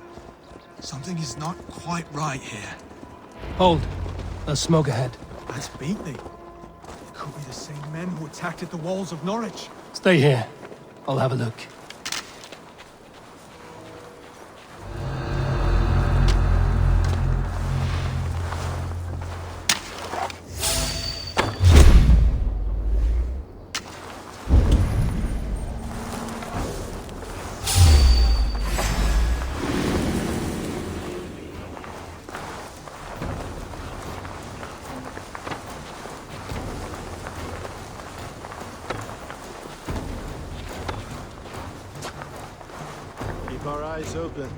[SPEAKER 22] Something is not quite right here.
[SPEAKER 1] Hold. There's smoke ahead.
[SPEAKER 22] That's Beatley. It could be the same men who attacked at the walls of Norwich.
[SPEAKER 1] Stay here. I'll have a look.
[SPEAKER 21] Keep our eyes open.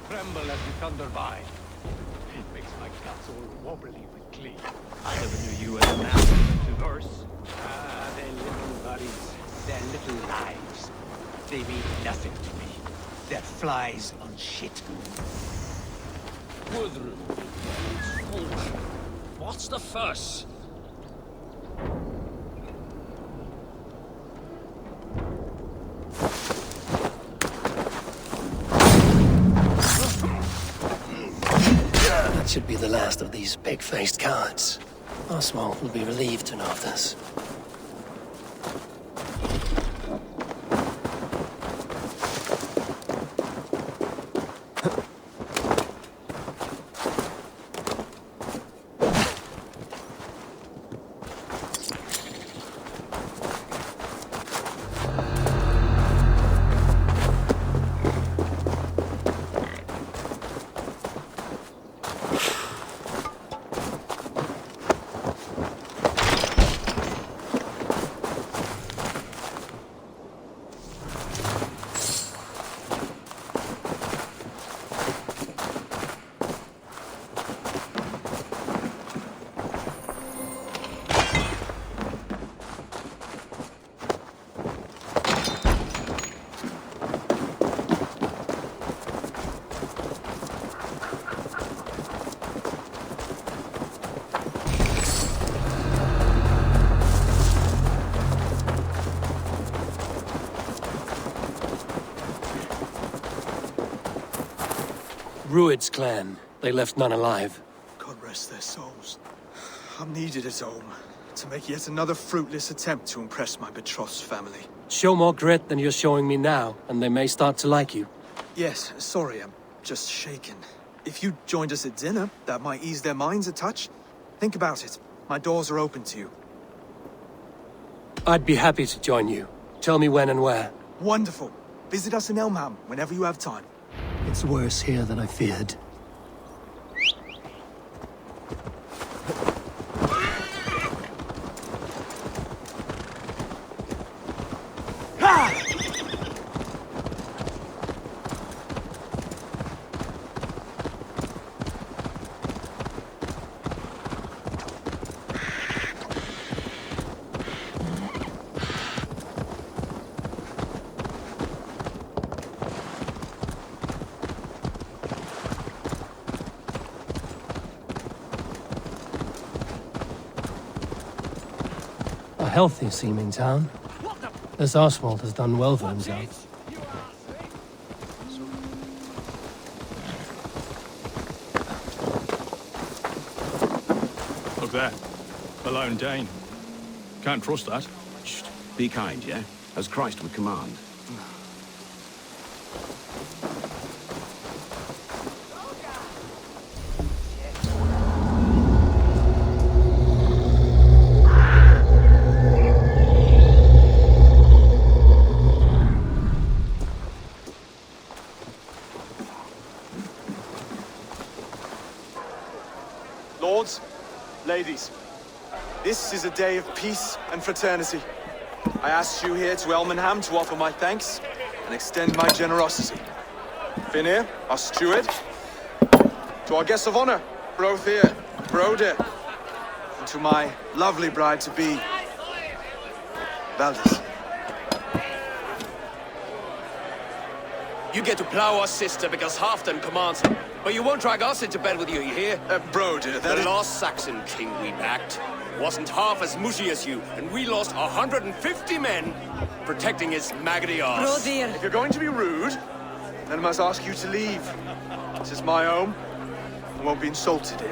[SPEAKER 2] Tremble as we thunder by. It makes my guts all wobbly with glee. I never knew you as a master of traverse. Ah, their little bodies, their little lives. They mean nothing to me. They're flies on shit.
[SPEAKER 16] Gudrun. What's the fuss?
[SPEAKER 1] That should be the last of these pig-faced cowards. Oswald will be relieved to know of this. Rued's clan. They left none alive.
[SPEAKER 22] God rest their souls. I'm needed at home to make yet another fruitless attempt to impress my betrothed's family.
[SPEAKER 1] Show more grit than you're showing me now, and they may start to like you.
[SPEAKER 22] Yes, sorry, I'm just shaken. If you joined us at dinner, that might ease their minds a touch. Think about it. My doors are open to you.
[SPEAKER 1] I'd be happy to join you. Tell me when and where.
[SPEAKER 22] Wonderful. Visit us in Elmham whenever you have time.
[SPEAKER 1] It's worse here than I feared. A healthy-seeming town. This Oswald has done well for himself.
[SPEAKER 3] Look there. A lone Dane. Can't trust that.
[SPEAKER 8] Shh. Be kind, yeah? As Christ would command.
[SPEAKER 22] Lords, ladies, this is a day of peace and fraternity. I asked you here to Elmenham to offer my thanks and extend my generosity. Finir, our steward, to our guests of honor, Brothir, Broder, and to my lovely bride-to-be, Valdis.
[SPEAKER 16] You get to plow our sister because Halfdan commands it. But you won't drag us into bed with you hear?
[SPEAKER 22] Broder,
[SPEAKER 16] the last Saxon king we backed wasn't half as mushy as you, and we lost 150 men protecting his maggoty arse.
[SPEAKER 22] If you're going to be rude, then I must ask you to leave. This is my home. I won't be insulted here.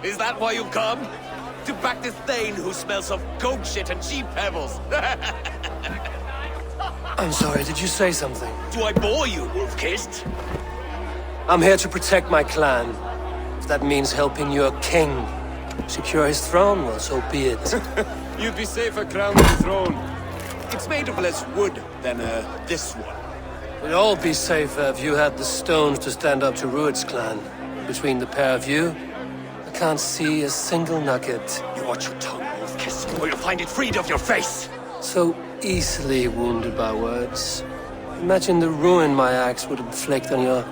[SPEAKER 16] Is that why you've come? To back this Thane who smells of goat shit and cheap pebbles?
[SPEAKER 1] I'm sorry, did you say something?
[SPEAKER 16] Do I bore you, wolf-kissed?
[SPEAKER 1] I'm here to protect my clan. If that means helping your king secure his throne, well, so be it.
[SPEAKER 16] You'd be safer crowned the throne. It's made of less wood than, this one.
[SPEAKER 1] We'd all be safer if you had the stones to stand up to Rued's clan. Between the pair of you, I can't see a single nugget.
[SPEAKER 16] You watch your tongue, wolf-kissed, or you'll find it freed of your face.
[SPEAKER 1] So easily wounded by words. Imagine the ruin my axe would inflict on your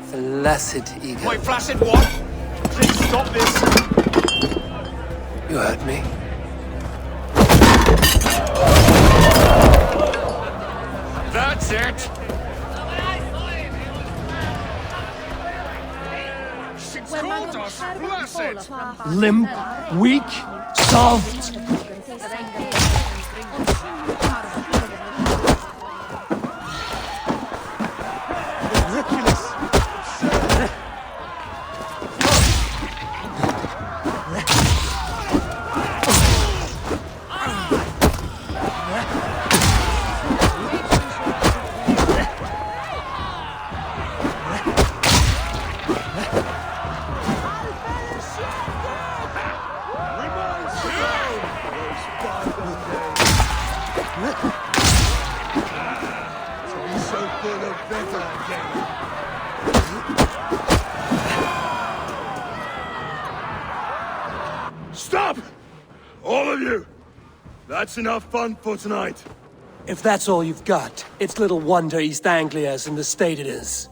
[SPEAKER 1] flaccid ego.
[SPEAKER 16] My flaccid what? Please stop this!
[SPEAKER 1] You heard me.
[SPEAKER 16] That's it!
[SPEAKER 1] Limp, weak, soft.
[SPEAKER 9] Stop! All of you! That's enough fun for tonight.
[SPEAKER 1] If that's all you've got, it's little wonder East Anglia's in the state it is.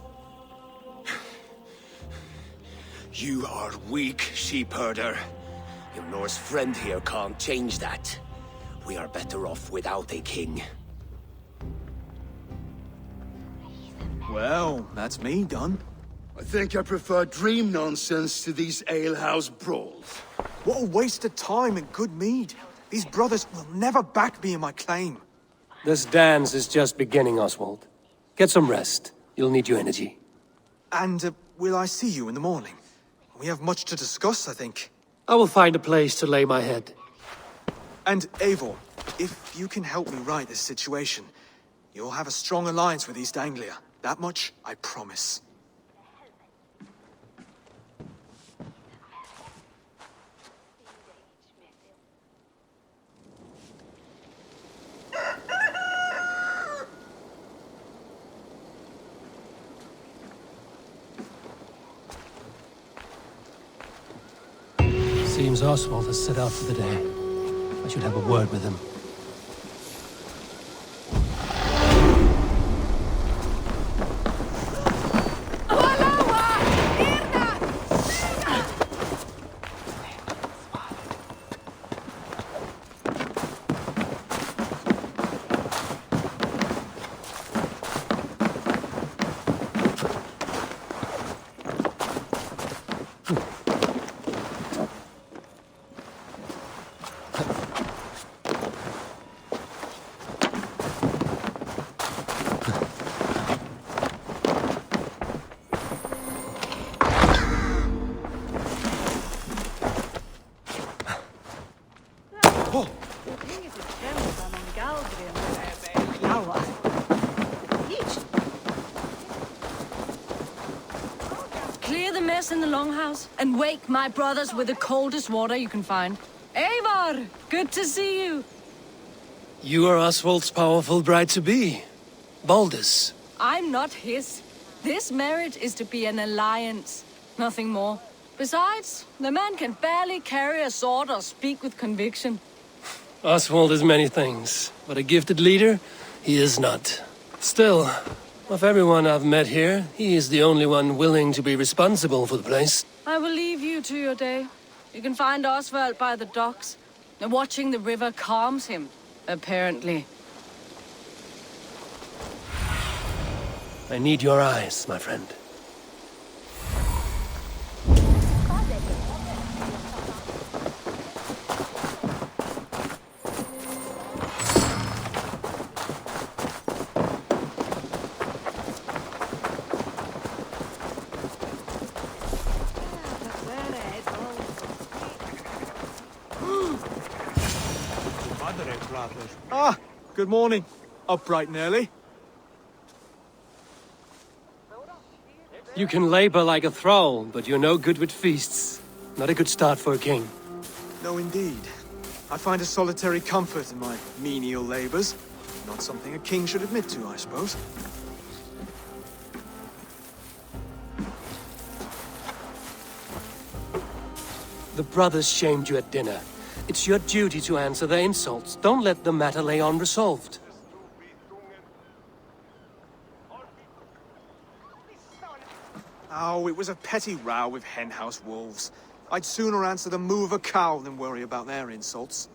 [SPEAKER 16] You are weak, sheep herder. Your Norse friend here can't change that. We are better off without a king.
[SPEAKER 22] Well, that's me done.
[SPEAKER 9] I think I prefer dream nonsense to these alehouse brawls.
[SPEAKER 22] What a waste of time and good mead. These brothers will never back me in my claim.
[SPEAKER 1] This dance is just beginning, Oswald. Get some rest. You'll need your energy.
[SPEAKER 22] And will I see you in the morning? We have much to discuss, I think.
[SPEAKER 1] I will find a place to lay my head.
[SPEAKER 22] And Eivor, if you can help me right this situation, you'll have a strong alliance with East Anglia. That much, I promise.
[SPEAKER 1] Seems Oswald has set out for the day. I should have a word with him.
[SPEAKER 6] Clear the mess in the longhouse and wake my brothers with the coldest water you can find. Eivor, good to see you.
[SPEAKER 1] You are Oswald's powerful bride-to-be. Baldus.
[SPEAKER 6] I'm not his. This marriage is to be an alliance, nothing more. Besides, the man can barely carry a sword or speak with conviction.
[SPEAKER 1] Oswald is many things, but a gifted leader, he is not. Still, of everyone I've met here, he is the only one willing to be responsible for the place.
[SPEAKER 6] I will leave you to your day. You can find Oswald by the docks. Watching the river calms him, apparently.
[SPEAKER 1] I need your eyes, my friend.
[SPEAKER 22] Ah, good morning. Up bright and early.
[SPEAKER 1] You can labor like a thrall, but you're no good with feasts. Not a good start for a king.
[SPEAKER 22] No, indeed. I find a solitary comfort in my menial labors. Not something a king should admit to, I suppose.
[SPEAKER 1] The brothers shamed you at dinner. It's your duty to answer their insults. Don't let the matter lay unresolved.
[SPEAKER 22] Oh, it was a petty row with henhouse wolves. I'd sooner answer the moo of a cow than worry about their insults.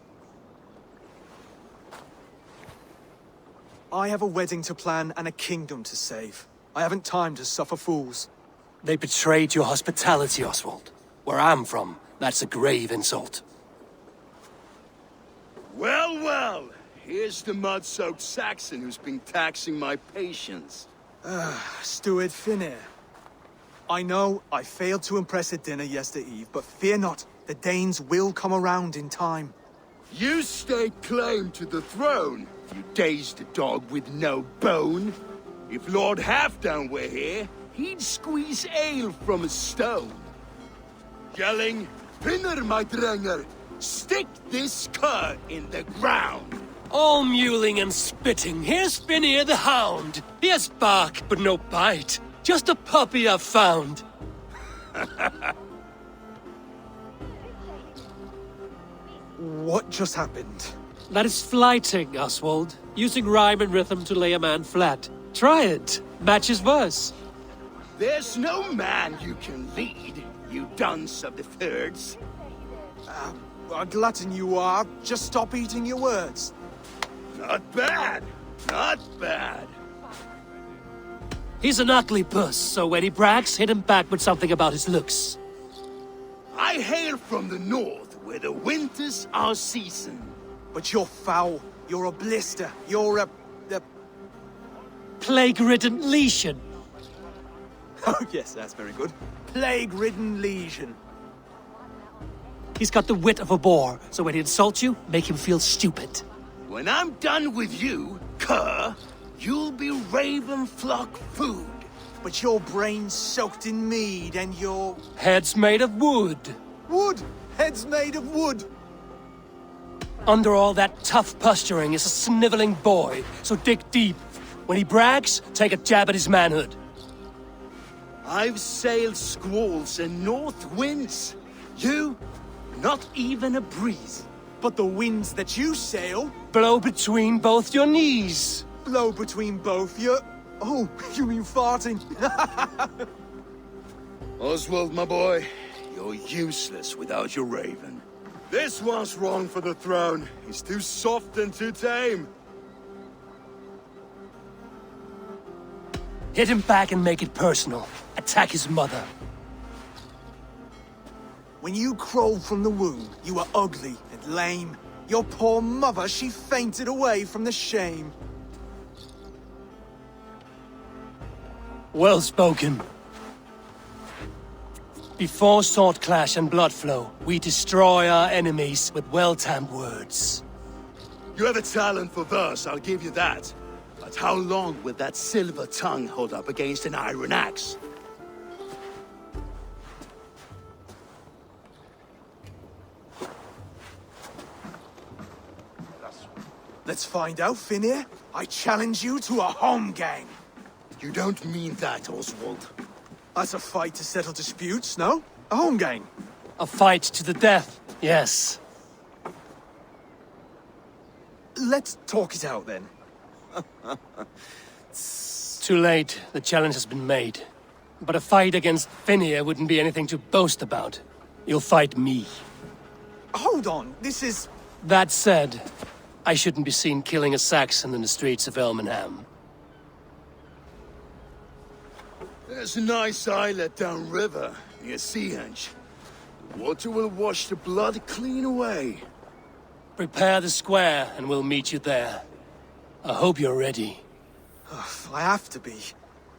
[SPEAKER 22] I have a wedding to plan and a kingdom to save. I haven't time to suffer fools.
[SPEAKER 1] They betrayed your hospitality, Oswald. Where I'm from, that's a grave insult.
[SPEAKER 9] Well, well. Here's the mud-soaked Saxon who's been taxing my patience.
[SPEAKER 22] Steward Finnair. I know I failed to impress at dinner yesterday eve, but fear not, the Danes will come around in time.
[SPEAKER 9] You stake claim to the throne, you dazed dog with no bone. If Lord Halfdown were here, he'd squeeze ale from a stone. Yelling, Finner, my drenger, stick this cur in the ground.
[SPEAKER 1] All mewling and spitting, here's Finnear the hound. He has bark, but no bite. Just a puppy I've found.
[SPEAKER 22] What just happened?
[SPEAKER 1] That is flighting, Oswald. Using rhyme and rhythm to lay a man flat. Try it. Match his verse.
[SPEAKER 9] There's no man you can lead, you dunce of the thirds.
[SPEAKER 22] A glutton you are. Just stop eating your words.
[SPEAKER 9] Not bad. Not bad.
[SPEAKER 1] He's an ugly puss, so when he brags, hit him back with something about his looks.
[SPEAKER 9] I hail from the north, where the winters are season.
[SPEAKER 15] But you're foul. You're a blister. You're a...
[SPEAKER 1] Plague-ridden lesion.
[SPEAKER 15] Oh, yes, that's very good. Plague-ridden lesion.
[SPEAKER 1] He's got the wit of a boar, so when he insults you, make him feel stupid.
[SPEAKER 9] When I'm done with you, cur, you'll be raven flock food.
[SPEAKER 15] But your brain's soaked in mead and your...
[SPEAKER 1] Head's made of wood.
[SPEAKER 15] Wood! Head's made of wood!
[SPEAKER 1] Under all that tough posturing is a sniveling boy, so dig deep. When he brags, take a jab at his manhood.
[SPEAKER 9] I've sailed squalls and north winds. You, not even a breeze.
[SPEAKER 15] But the winds that you sail...
[SPEAKER 1] Blow between both your knees.
[SPEAKER 15] Blow between both your... Oh, you mean farting?
[SPEAKER 9] Oswald, my boy, you're useless without your raven. This one's wrong for the throne. He's too soft and too tame.
[SPEAKER 1] Hit him back and make it personal. Attack his mother.
[SPEAKER 15] When you crawled from the womb, you were ugly and lame. Your poor mother, she fainted away from the shame.
[SPEAKER 1] Well spoken. Before sword clash and blood flow, we destroy our enemies with well-timed words.
[SPEAKER 9] You have a talent for verse, I'll give you that. But how long will that silver tongue hold up against an iron axe?
[SPEAKER 15] Let's find out, Finnear. I challenge you to a home gang.
[SPEAKER 9] You don't mean that, Oswald.
[SPEAKER 15] That's a fight to settle disputes, no? A home gang.
[SPEAKER 1] A fight to the death, yes.
[SPEAKER 15] Let's talk it out, then.
[SPEAKER 1] Too late. The challenge has been made. But a fight against Finnear wouldn't be anything to boast about. You'll fight me.
[SPEAKER 15] Hold on, this is...
[SPEAKER 1] That said, I shouldn't be seen killing a Saxon in the streets of Elmenham.
[SPEAKER 9] There's a nice islet downriver, near Seahenge. The water will wash the blood clean away.
[SPEAKER 1] Prepare the square, and we'll meet you there. I hope you're ready.
[SPEAKER 15] I have to be.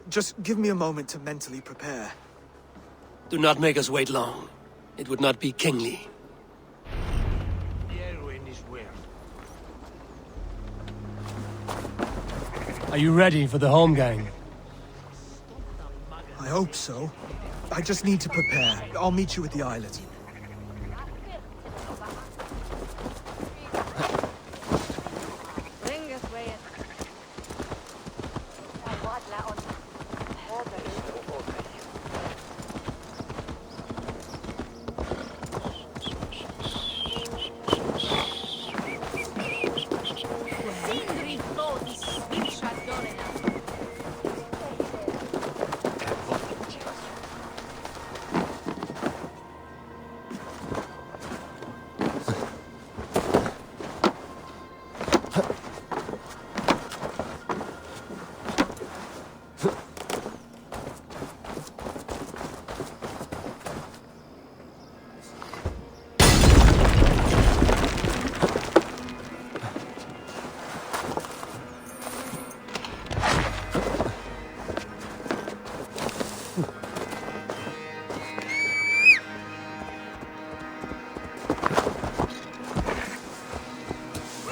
[SPEAKER 15] Just give me a moment to mentally prepare.
[SPEAKER 1] Do not make us wait long. It would not be kingly. Are you ready for the home gang?
[SPEAKER 15] I hope so. I just need to prepare. I'll meet you at the islet.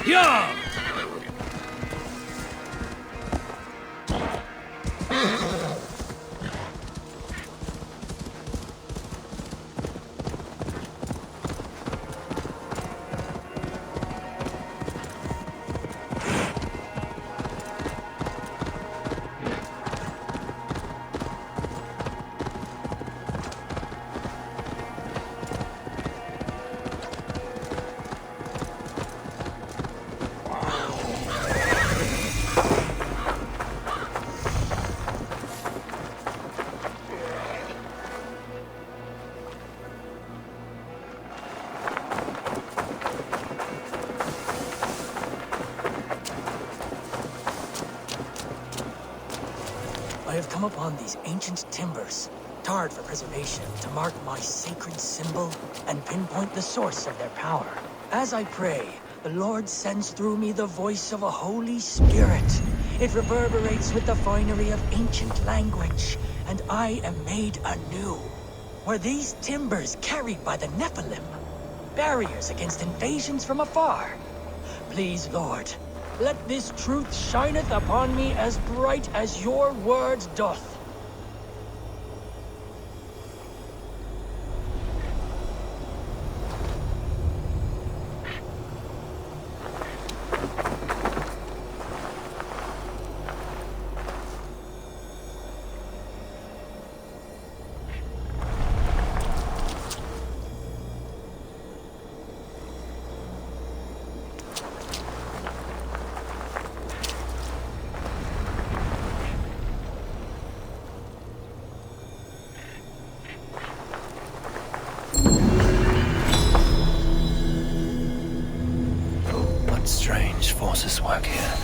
[SPEAKER 1] Yeah!
[SPEAKER 4] I have come upon these ancient timbers, tarred for preservation, to mark my sacred symbol and pinpoint the source of their power. As I pray, The Lord sends through me the voice of a Holy Spirit. It reverberates with the finery of ancient language, and I am made anew. Were these timbers carried by the Nephilim? Barriers against invasions from afar? Please, Lord, let this truth shineth upon me as bright as your word doth.
[SPEAKER 1] Strange forces work here.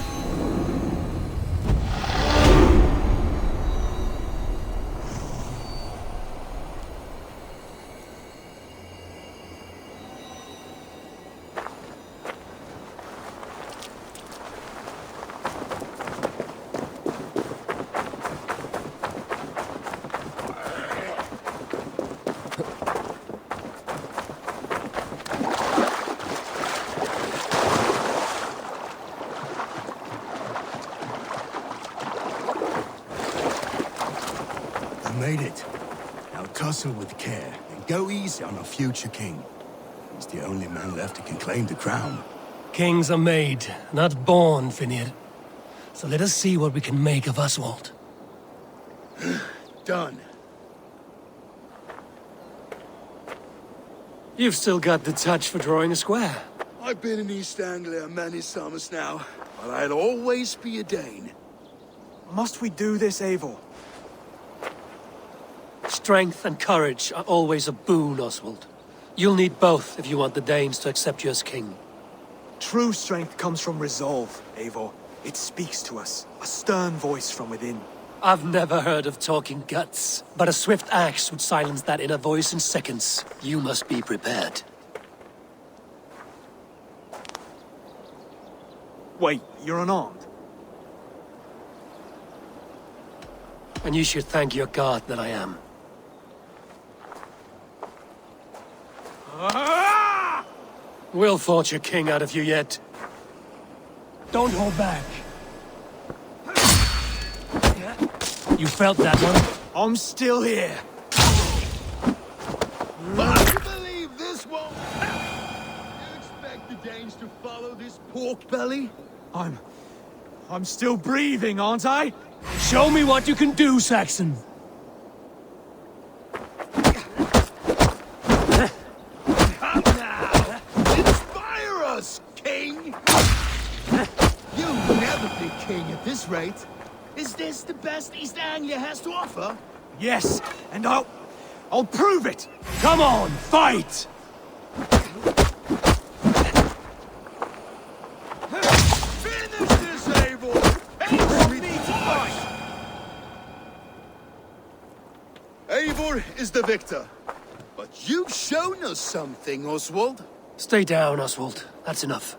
[SPEAKER 9] Made it. Now tussle with care and go easy on our future king. He's the only man left who can claim the crown.
[SPEAKER 1] Kings are made, not born, Finir. So let us see what we can make of Oswald.
[SPEAKER 9] Done.
[SPEAKER 1] You've still got the touch for drawing a square.
[SPEAKER 9] I've been in East Anglia many summers now, but I'll always be a Dane.
[SPEAKER 12] Must we do this, Eivor?
[SPEAKER 1] Strength and courage are always a boon, Oswald. You'll need both if you want the Danes to accept you as king.
[SPEAKER 12] True strength comes from resolve, Eivor. It speaks to us, a stern voice from within.
[SPEAKER 1] I've never heard of talking guts, but a swift axe would silence that inner voice in seconds. You must be prepared.
[SPEAKER 12] Wait, you're unarmed?
[SPEAKER 1] And you should thank your god that I am. We'll forge a king out of you yet. Don't hold back. You felt that one?
[SPEAKER 12] I'm still here.
[SPEAKER 9] I believe this won't happen. You expect the Danes to follow this pork belly?
[SPEAKER 12] I'm still breathing, aren't I?
[SPEAKER 1] Show me what you can do, Saxon.
[SPEAKER 9] Come now! Inspire us, king! You'll never be king at this rate. Is this the best East Anglia has to offer?
[SPEAKER 12] Yes, and I'll prove it!
[SPEAKER 1] Come on, fight!
[SPEAKER 9] Finish this, Eivor! Eivor is the victor. But you've shown us something, Oswald.
[SPEAKER 1] Stay down, Oswald. That's enough.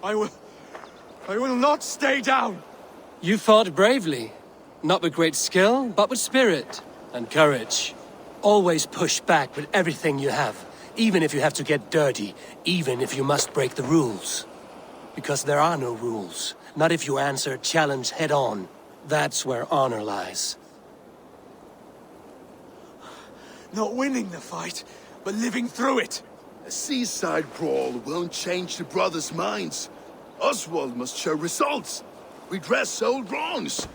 [SPEAKER 12] I will not stay down!
[SPEAKER 1] You fought bravely. Not with great skill, but with spirit and courage. Always push back with everything you have, even if you have to get dirty, even if you must break the rules. Because there are no rules. Not if you answer a challenge head-on. That's where honor lies.
[SPEAKER 12] Not winning the fight, but living through it.
[SPEAKER 9] A seaside brawl won't change the brothers' minds. Oswald must show results. Redress old wrongs.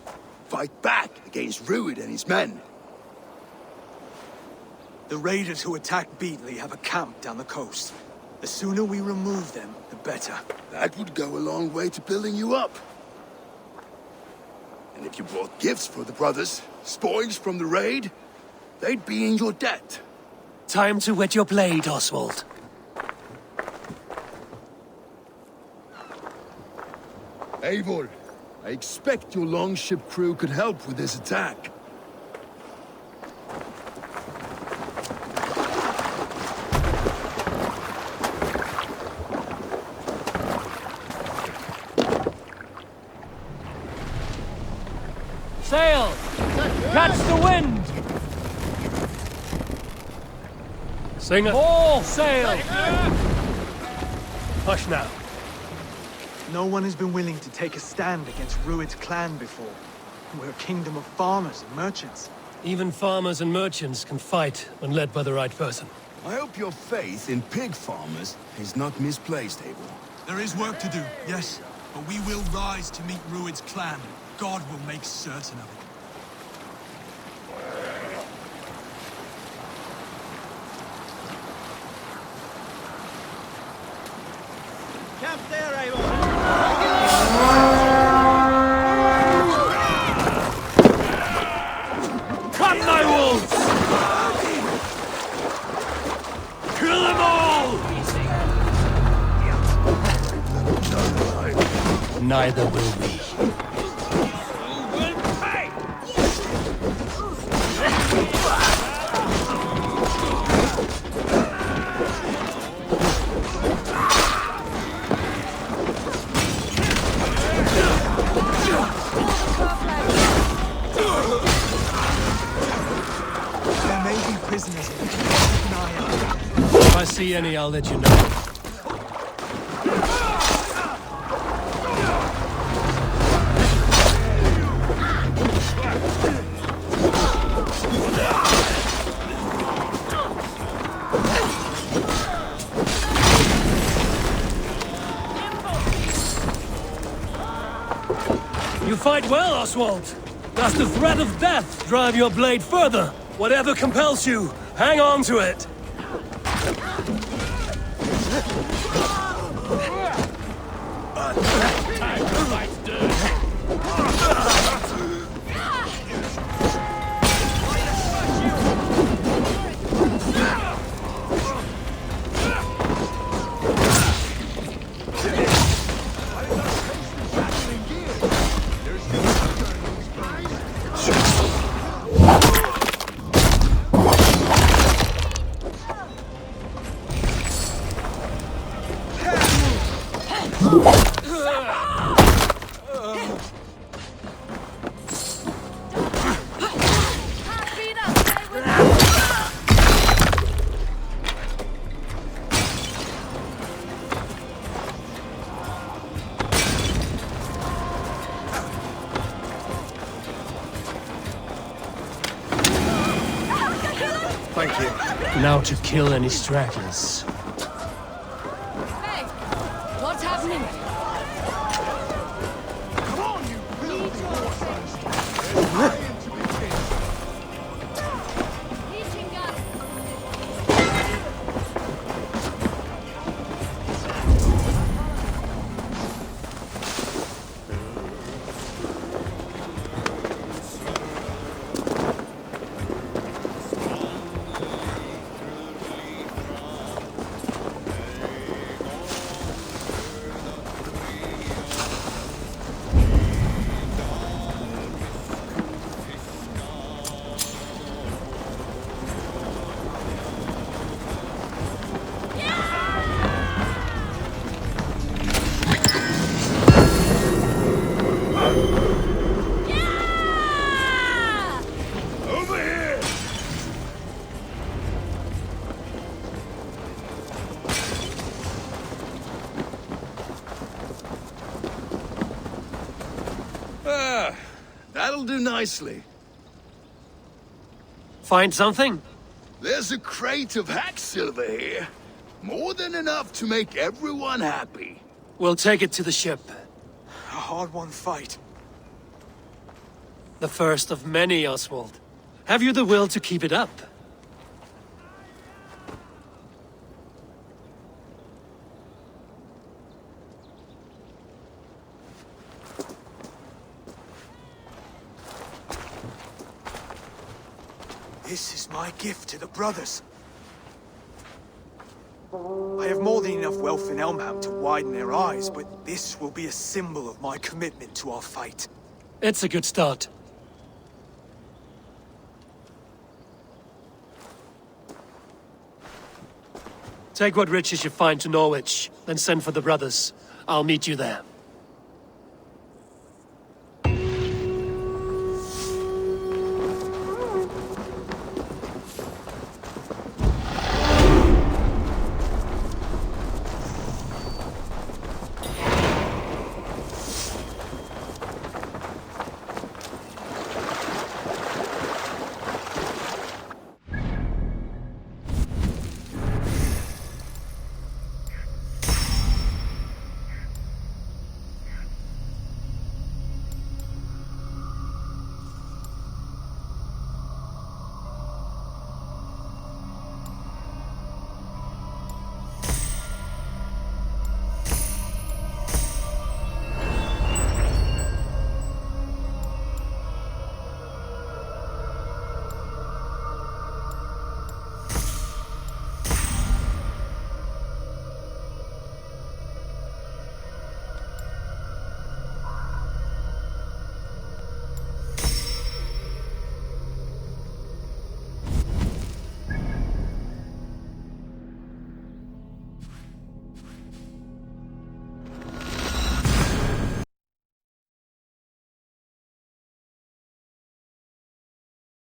[SPEAKER 9] Fight back against Rued and his men.
[SPEAKER 12] The raiders who attacked Beatley have a camp down the coast. The sooner we remove them, the better.
[SPEAKER 9] That would go a long way to building you up. And if you brought gifts for the brothers, spoils from the raid, they'd be in your debt.
[SPEAKER 1] Time to wet your blade, Oswald.
[SPEAKER 9] Eivor, I expect your longship crew could help with this attack.
[SPEAKER 1] Sail! Catch the wind! Singer! All sail! Hush now.
[SPEAKER 22] No one has been willing to take a stand against Rued's clan before. We're a kingdom of farmers and merchants.
[SPEAKER 1] Even farmers and merchants can fight when led by the right person.
[SPEAKER 9] I hope your faith in pig farmers is not misplaced, Abel.
[SPEAKER 5] There is work to do, yes. But we will rise to meet Rued's clan. God will make certain of it.
[SPEAKER 15] Camp there, Abel!
[SPEAKER 1] Cut my wolves! Kill them all! Neither will we.
[SPEAKER 22] There may be prisoners in here. Keep an eye out.
[SPEAKER 1] If I see any, I'll let you know. You fight well, Oswald. Does the threat of death drive your blade further? Whatever compels you, hang on to it.
[SPEAKER 22] Thank you.
[SPEAKER 1] Now to kill any stragglers.
[SPEAKER 6] Hey, what's happening?
[SPEAKER 9] Come on, you filthy horses! That'll do nicely.
[SPEAKER 1] Find something?
[SPEAKER 9] There's a crate of hack silver here. More than enough to make everyone happy.
[SPEAKER 1] We'll take it to the ship.
[SPEAKER 22] A hard-won fight.
[SPEAKER 1] The first of many, Oswald. Have you the will to keep it up?
[SPEAKER 22] This is my gift to the brothers. I have more than enough wealth in Elmham to widen their eyes, but this will be a symbol of my commitment to our fight.
[SPEAKER 1] It's a good start. Take what riches you find to Norwich, then send for the brothers. I'll meet you there.